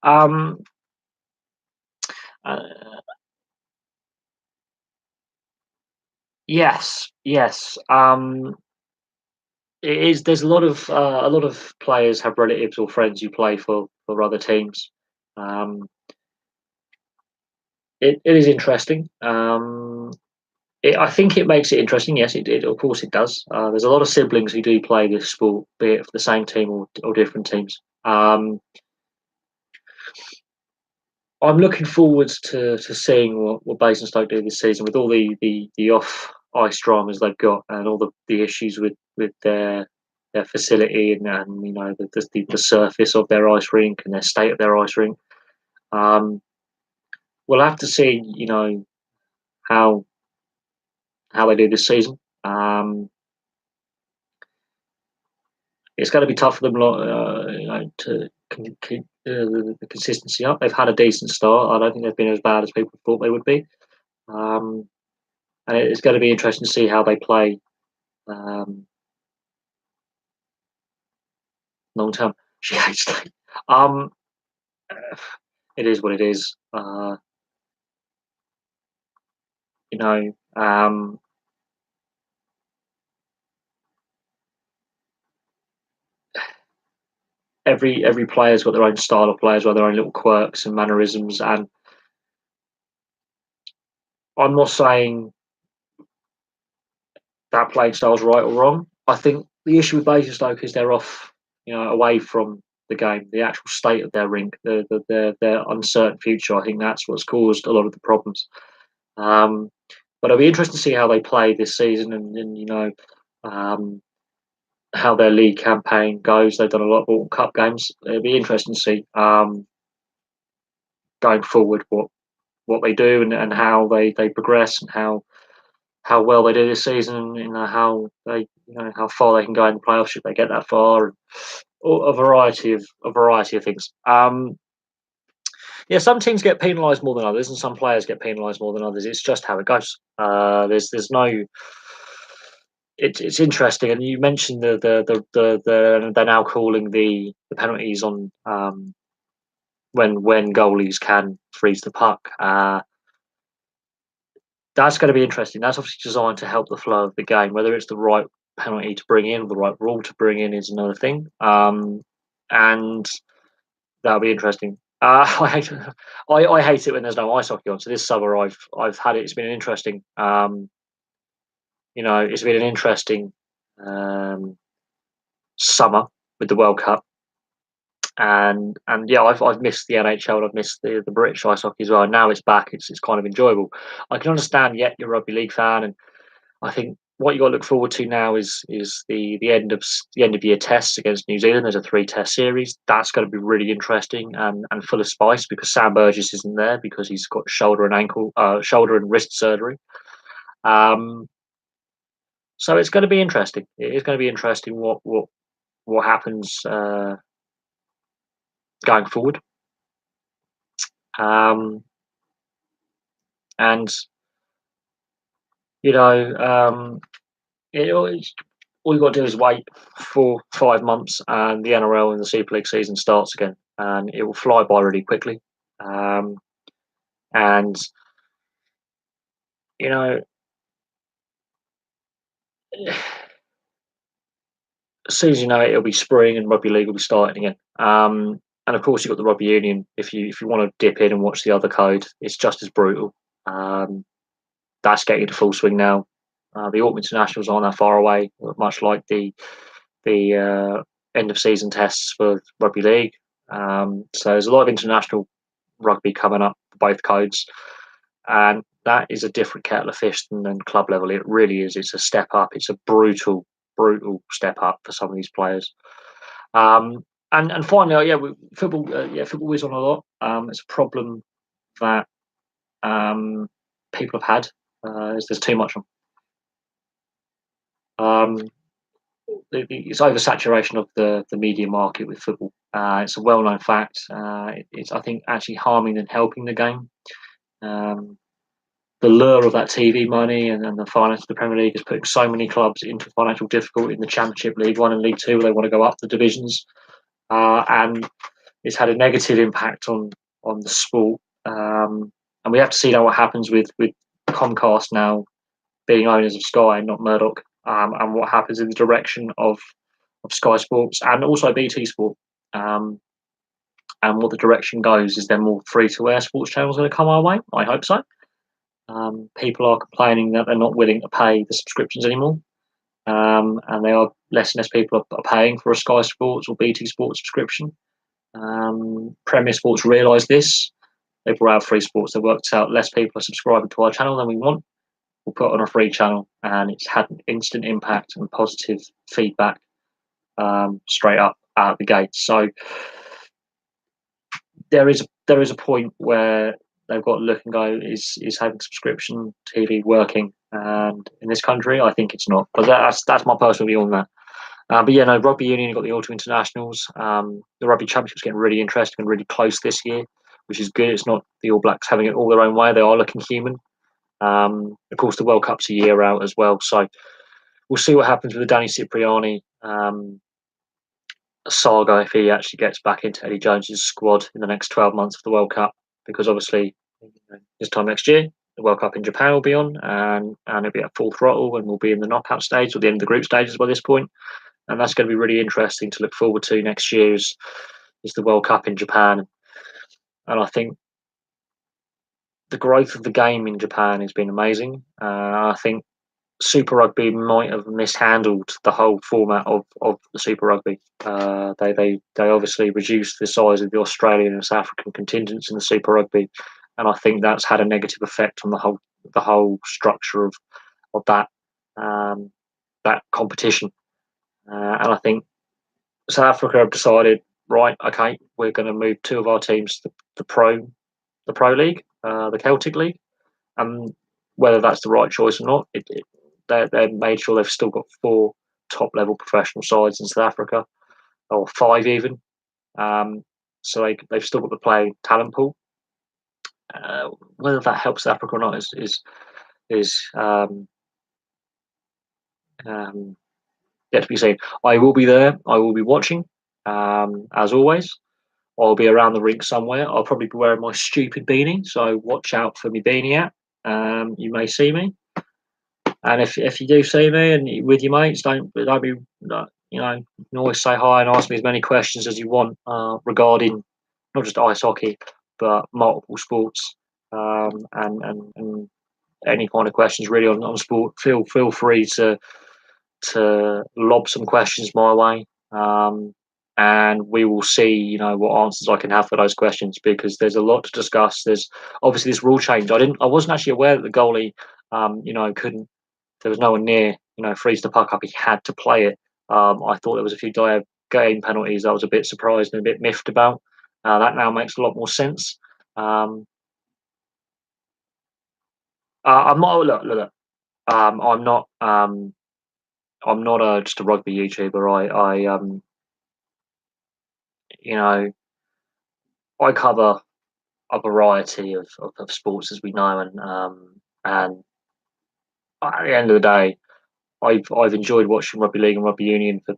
Um, uh, yes. It is. There's a lot of players have relatives or friends who play for other teams. Um, it is interesting. I think it makes it interesting. Yes, it of course it does. There's a lot of siblings who do play this sport, be it for the same team or different teams. I'm looking forward to seeing what Basingstoke do this season with all the off ice dramas they've got and all the issues with their facility and the surface of their ice rink and their state of their ice rink. Um, we'll have to see, how how they do this season. It's going to be tough for them, to keep the consistency up. They've had a decent start. I don't think they've been as bad as people thought they would be. Um, and it's going to be interesting to see how they play long term. She hates that. Um, it is what it is. You know, every player's got their own style of players, with their own little quirks and mannerisms. And I'm not saying that playing style's right or wrong. I think the issue with Basingstoke is they're off, away from the game, the actual state of their rink, their uncertain future. I think that's what's caused a lot of the problems. Um, but it'll be interesting to see how they play this season and um, how their league campaign goes. They've done a lot of Autumn Cup games. It'll be interesting to see going forward what they do and how they progress and how well they do this season and how they how far they can go in the playoffs if they get that far. And a variety of things. Yeah, some teams get penalised more than others, and some players get penalised more than others. It's just how it goes. There's no. It's interesting, and you mentioned they're now calling the penalties on when goalies can freeze the puck. That's going to be interesting. That's obviously designed to help the flow of the game. Whether it's the right penalty to bring in or the right rule to bring in is another thing. And that'll be interesting. I hate it when there's no ice hockey on. So this summer I've had it. It's been an interesting. It's been an interesting summer with the World Cup, and yeah, I've missed the NHL and I've missed the British ice hockey as well. And now it's back. It's kind of enjoyable. I can understand. Yet you're a rugby league fan, and I think what you got to look forward to now is the end of year tests against New Zealand. There's a 3-test series. That's going to be really interesting and full of spice because Sam Burgess isn't there because he's got shoulder and wrist surgery. So it's going to be interesting. It is going to be interesting what happens going forward. And you know, all you got to do is wait 4 5 months, and the NRL and the Super League season starts again, and it will fly by really quickly. And you know, as soon as you know it, it'll be spring, and rugby league will be starting again. And of course, you've got the rugby union. If you want to dip in and watch the other code, it's just as brutal. That's getting into full swing now. The autumn internationals aren't that far away, much like the end of season tests for rugby league. So there's a lot of international rugby coming up for both codes, and that is a different kettle of fish than club level. It really is. It's a step up. It's a brutal step up for some of these players. And finally, football. Football is on a lot. It's a problem that people have had. There's too much. Um, it's oversaturation of the media market with football. It's a well-known fact. It's, I think, actually harming than helping the game. Um, the lure of that TV money and the finance of the Premier League is putting so many clubs into financial difficulty in the Championship, League One and League Two, where they want to go up the divisions, and it's had a negative impact on the sport. And we have to see now what happens with Comcast now being owners of Sky and not Murdoch, and what happens in the direction of Sky Sports and also BT Sport. And what the direction goes is there more free to air sports channels going to come our way? I hope so. People are complaining that they're not willing to pay the subscriptions anymore. And there are less and less people are paying for a Sky Sports or BT Sports subscription. Premier Sports realised this. They brought out free sports. They worked out less people are subscribing to our channel than we want. We'll put on a free channel, and it's had an instant impact and positive feedback straight up out of the gate. So there is a point where they've got to look and go, is having subscription TV working? And in this country, I think it's not. But that's my personal view on that. But yeah, no, rugby union got the autumn internationals. The rugby championship's getting really interesting and really close this year, which is good. It's not the All Blacks having it all their own way. They are looking human. Of course, the World Cup's a year out as well, so we'll see what happens with the Danny Cipriani saga if he actually gets back into Eddie Jones's squad in the next 12 months of the World Cup, because obviously this time next year the World Cup in Japan will be on, and it'll be at full throttle, and we'll be in the knockout stage or the end of the group stages by this point, and that's going to be really interesting to look forward to next year is the World Cup in Japan. And I think the growth of the game in Japan has been amazing. I think Super Rugby might have mishandled the whole format of the Super Rugby. They obviously reduced the size of the Australian and South African contingents in the Super Rugby, and I think that's had a negative effect on the whole structure of that competition. And I think South Africa have decided, right, okay, we're going to move two of our teams to the Pro League, the Celtic League, and whether that's the right choice or not, they've made sure they've still got 4 top level professional sides in South Africa, or 5 even. So they've still got the playing talent pool. Whether that helps South Africa or not is yet to be seen. I will be there. I will be watching, as always. I'll be around the rink somewhere. I'll probably be wearing my stupid beanie, so watch out for my beanie app. You may see me. And if you do see me and with your mates, don't be, you know, you can always say hi and ask me as many questions as you want regarding not just ice hockey, but multiple sports, and any kind of questions really on sport. Feel free to lob some questions my way, and we will see, you know, what answers I can have for those questions, because there's a lot to discuss. There's obviously this rule change. I wasn't actually aware that the goalie, couldn't. There was no one near, freeze the puck up. He had to play it. I thought there was a few game penalties I was a bit surprised and a bit miffed about. That now makes a lot more sense. I'm not. Look. I'm not. I'm not just a rugby YouTuber. I cover a variety of sports, as we know, and at the end of the day, I've enjoyed watching rugby league and rugby union for,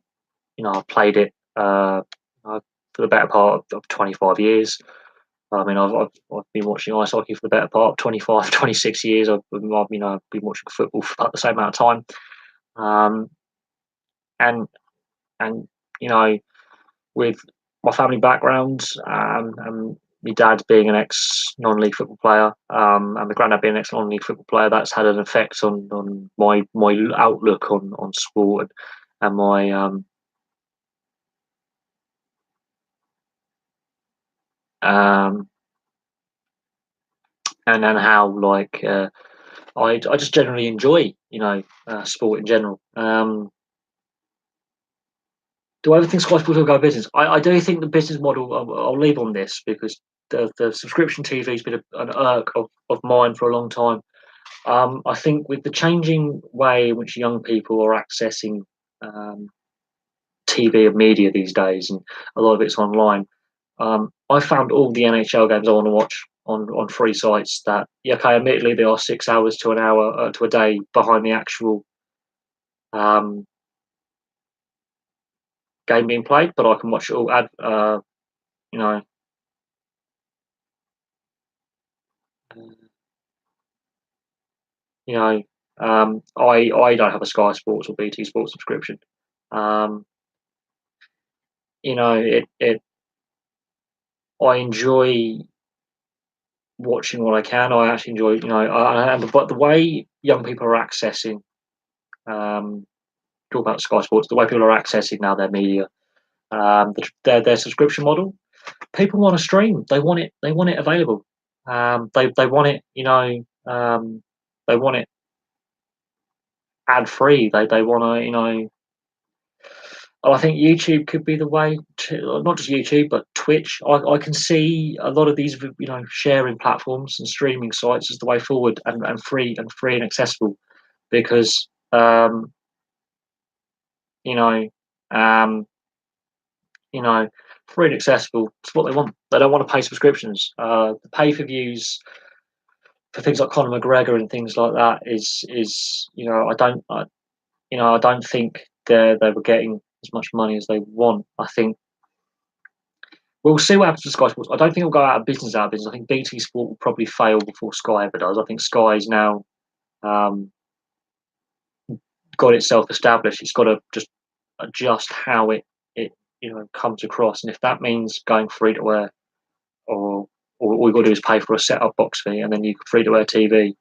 I've played it for the better part of 25 years. I mean, I've been watching ice hockey for the better part of 25, 26 years. I've been watching football for about the same amount of time. And with my family background, and my dad being an ex non-league football player, and my granddad being an ex non-league football player, that's had an effect on my outlook on sport and my um, and then how like I just generally enjoy sport in general. Do I ever think Sky Sports will go business? I do think the business model. I'll leave on this because the subscription TV has been an irk of mine for a long time. I think with the changing way in which young people are accessing um, TV and media these days, and a lot of it's online, I found all the NHL games I want to watch on free sites. That yeah, okay, admittedly they are 6 hours to an hour to a day behind the actual um, game being played, but I can watch it all. You know, you know, I don't have a Sky Sports or BT Sports subscription. Um, it I enjoy watching what I can. I actually enjoy, but the way young people are accessing, talk about Sky Sports, the way people are accessing now their media, their subscription model. People want to stream. They want it. They want it available. They want it. They want it ad free. They want to. I think YouTube could be the way to not just YouTube but Twitch. I can see a lot of these sharing platforms and streaming sites as the way forward and free and accessible because you know um, you know free and accessible. It's what they want. They don't want to pay subscriptions. The pay for views for things like Conor McGregor and things like that is I don't think they were getting as much money as they want. I think we'll see what happens to Sky Sports. I don't think it'll go out of business. I think BT Sport will probably fail before Sky ever does. I think Sky's now um, got itself established. It's got to just adjust how it comes across, and if that means going free to air, or all you got to do is pay for a set-up box fee, and then you free to air TV.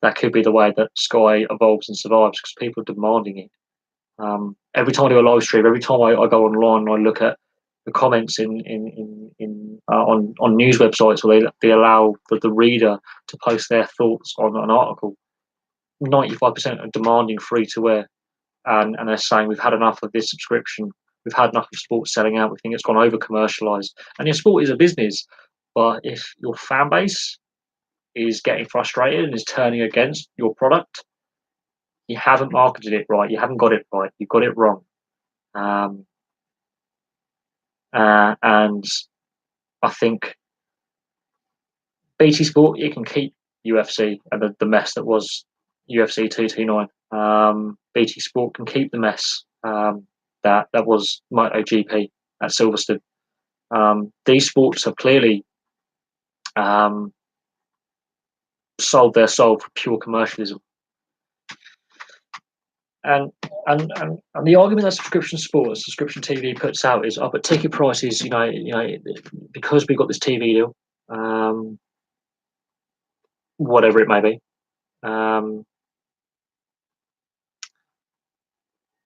That could be the way that Sky evolves and survives because people are demanding it. Every time I do a live stream, every time I go online and I look at the comments on news websites where they allow the reader to post their thoughts on an article, 95% are demanding free to air, and they're saying we've had enough of this subscription, we've had enough of sports selling out, we think it's gone over commercialized. And your sport is a business, but if your fan base is getting frustrated and is turning against your product, you haven't marketed it right, you haven't got it right, you got it wrong. Um, and I think BT Sport, you can keep UFC and the mess that was UFC 229. BT Sport can keep the mess that was MotoGP at Silverstone. These sports have clearly um, sold their soul for pure commercialism. And and the argument that subscription TV puts out is, oh, but ticket prices, because we got this TV deal, whatever it may be, um,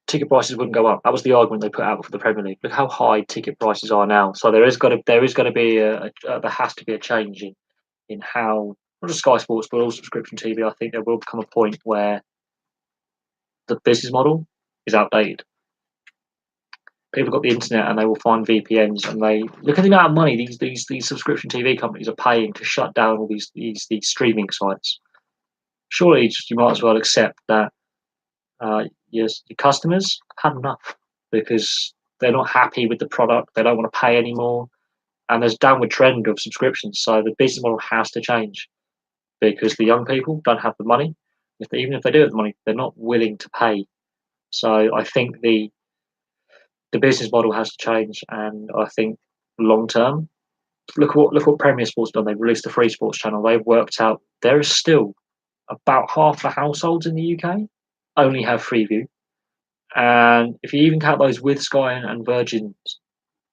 ticket prices wouldn't go up. That was the argument they put out for the Premier League. Look how high ticket prices are now. So there is going to be there has to be a change in how not just Sky Sports but all subscription TV. I think there will become a point where the business model is outdated. People got the internet and they will find VPNs and they look at the amount of money these subscription TV companies are paying to shut down all these streaming sites. Surely, you might as well accept that your customers have had enough because they're not happy with the product. They don't want to pay anymore, and there's a downward trend of subscriptions. So the business model has to change because the young people don't have the money. Even if they do have the money, they're not willing to pay. So I think the business model has to change, and I think long term, look what Premier Sports done. They've released the free sports channel. They've worked out there is still about half the households in the UK only have Freeview, and if you even count those with Sky and Virgin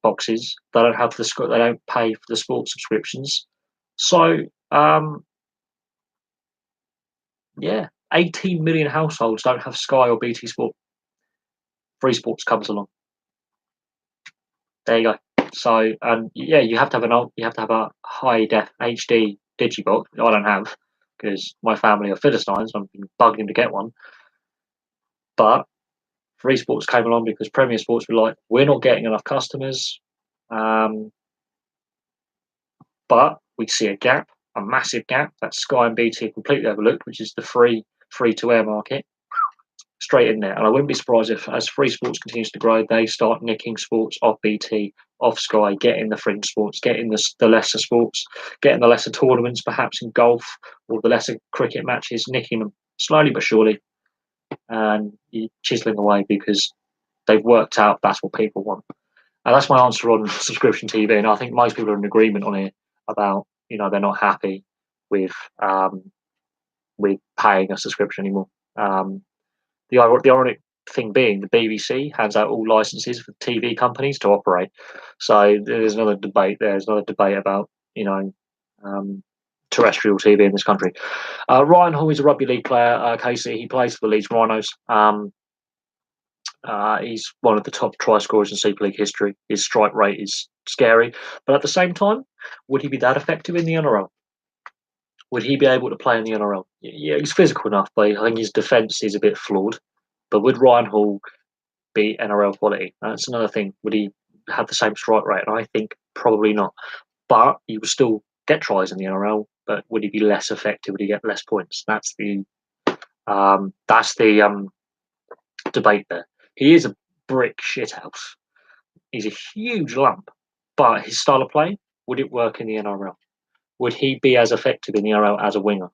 boxes. They don't have they don't pay for the sports subscriptions. So yeah, 18 million households don't have Sky or BT Sport. Free Sports comes along. There you go. So yeah, you have to have a high def HD digibox. I don't have because my family are Philistines. I've been bugging to get one, but Free Sports came along because Premier Sports were like, we're not getting enough customers, but we see a gap, a massive gap that Sky and BT completely overlooked, which is the free to air market. Straight in there, and I wouldn't be surprised if, as Free Sports continues to grow, they start nicking sports off BT, off Sky, getting the fringe sports, getting the lesser sports, getting the lesser tournaments, perhaps in golf or the lesser cricket matches, nicking them slowly but surely, and chiseling away because they've worked out that's what people want. And that's my answer on subscription TV. And I think most people are in agreement on it about, they're not happy with paying a subscription anymore. The ironic thing being, the BBC hands out all licenses for TV companies to operate. So there's another debate. There's another debate about terrestrial TV in this country. Ryan Hall is a rugby league player. Casey, he plays for the Leeds Rhinos. He's one of the top try scorers in Super League history. His strike rate is scary, but at the same time, would he be that effective in the NRL? Would he be able to play in the NRL? Yeah, he's physical enough, but I think his defence is a bit flawed. But would Ryan Hall be NRL quality? That's another thing. Would he have the same strike rate? And I think probably not. But he would still get tries in the NRL. But would he be less effective? Would he get less points? That's the debate there. He is a brick shithouse. He's a huge lump. But his style of play, would it work in the NRL? Would he be as effective in the NRL as a winger?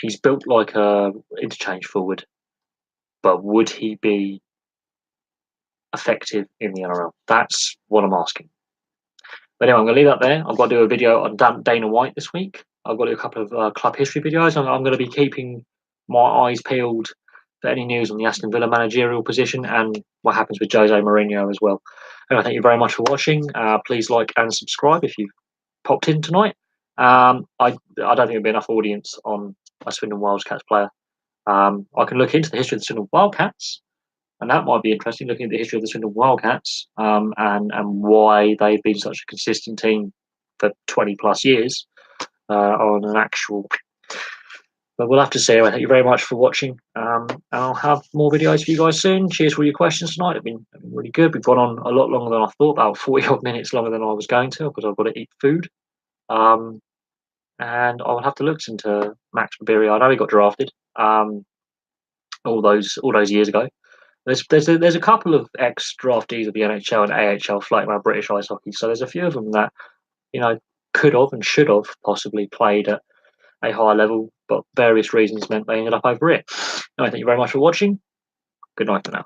He's built like a interchange forward, but would he be effective in the NRL? That's what I'm asking. But anyway, I'm going to leave that there. I've got to do a video on Dana White this week. I've got to do a couple of club history videos. I'm going to be keeping my eyes peeled for any news on the Aston Villa managerial position and what happens with Jose Mourinho as well. Anyway, thank you very much for watching. Please like and subscribe if you've popped in tonight. I don't think there'll be enough audience on a Swindon Wildcats player. I can look into the history of the Swindon Wildcats, and that might be interesting, looking at the history of the Swindon Wildcats and why they've been such a consistent team for 20 plus years on an actual. But we'll have to see. Thank you very much for watching. I'll have more videos for you guys soon. Cheers for your questions tonight. They've been really good. We've gone on a lot longer than I thought, about 40 odd minutes longer than I was going to, because I've got to eat food. And I'll have to look into Max Mabiria. I know he got drafted all those years ago. There's a couple of ex draftees of the NHL and AHL floating around British ice hockey. So there's a few of them that could have and should have possibly played at a higher level, but various reasons meant they ended up over it. Anyway, thank you very much for watching. Good night for now.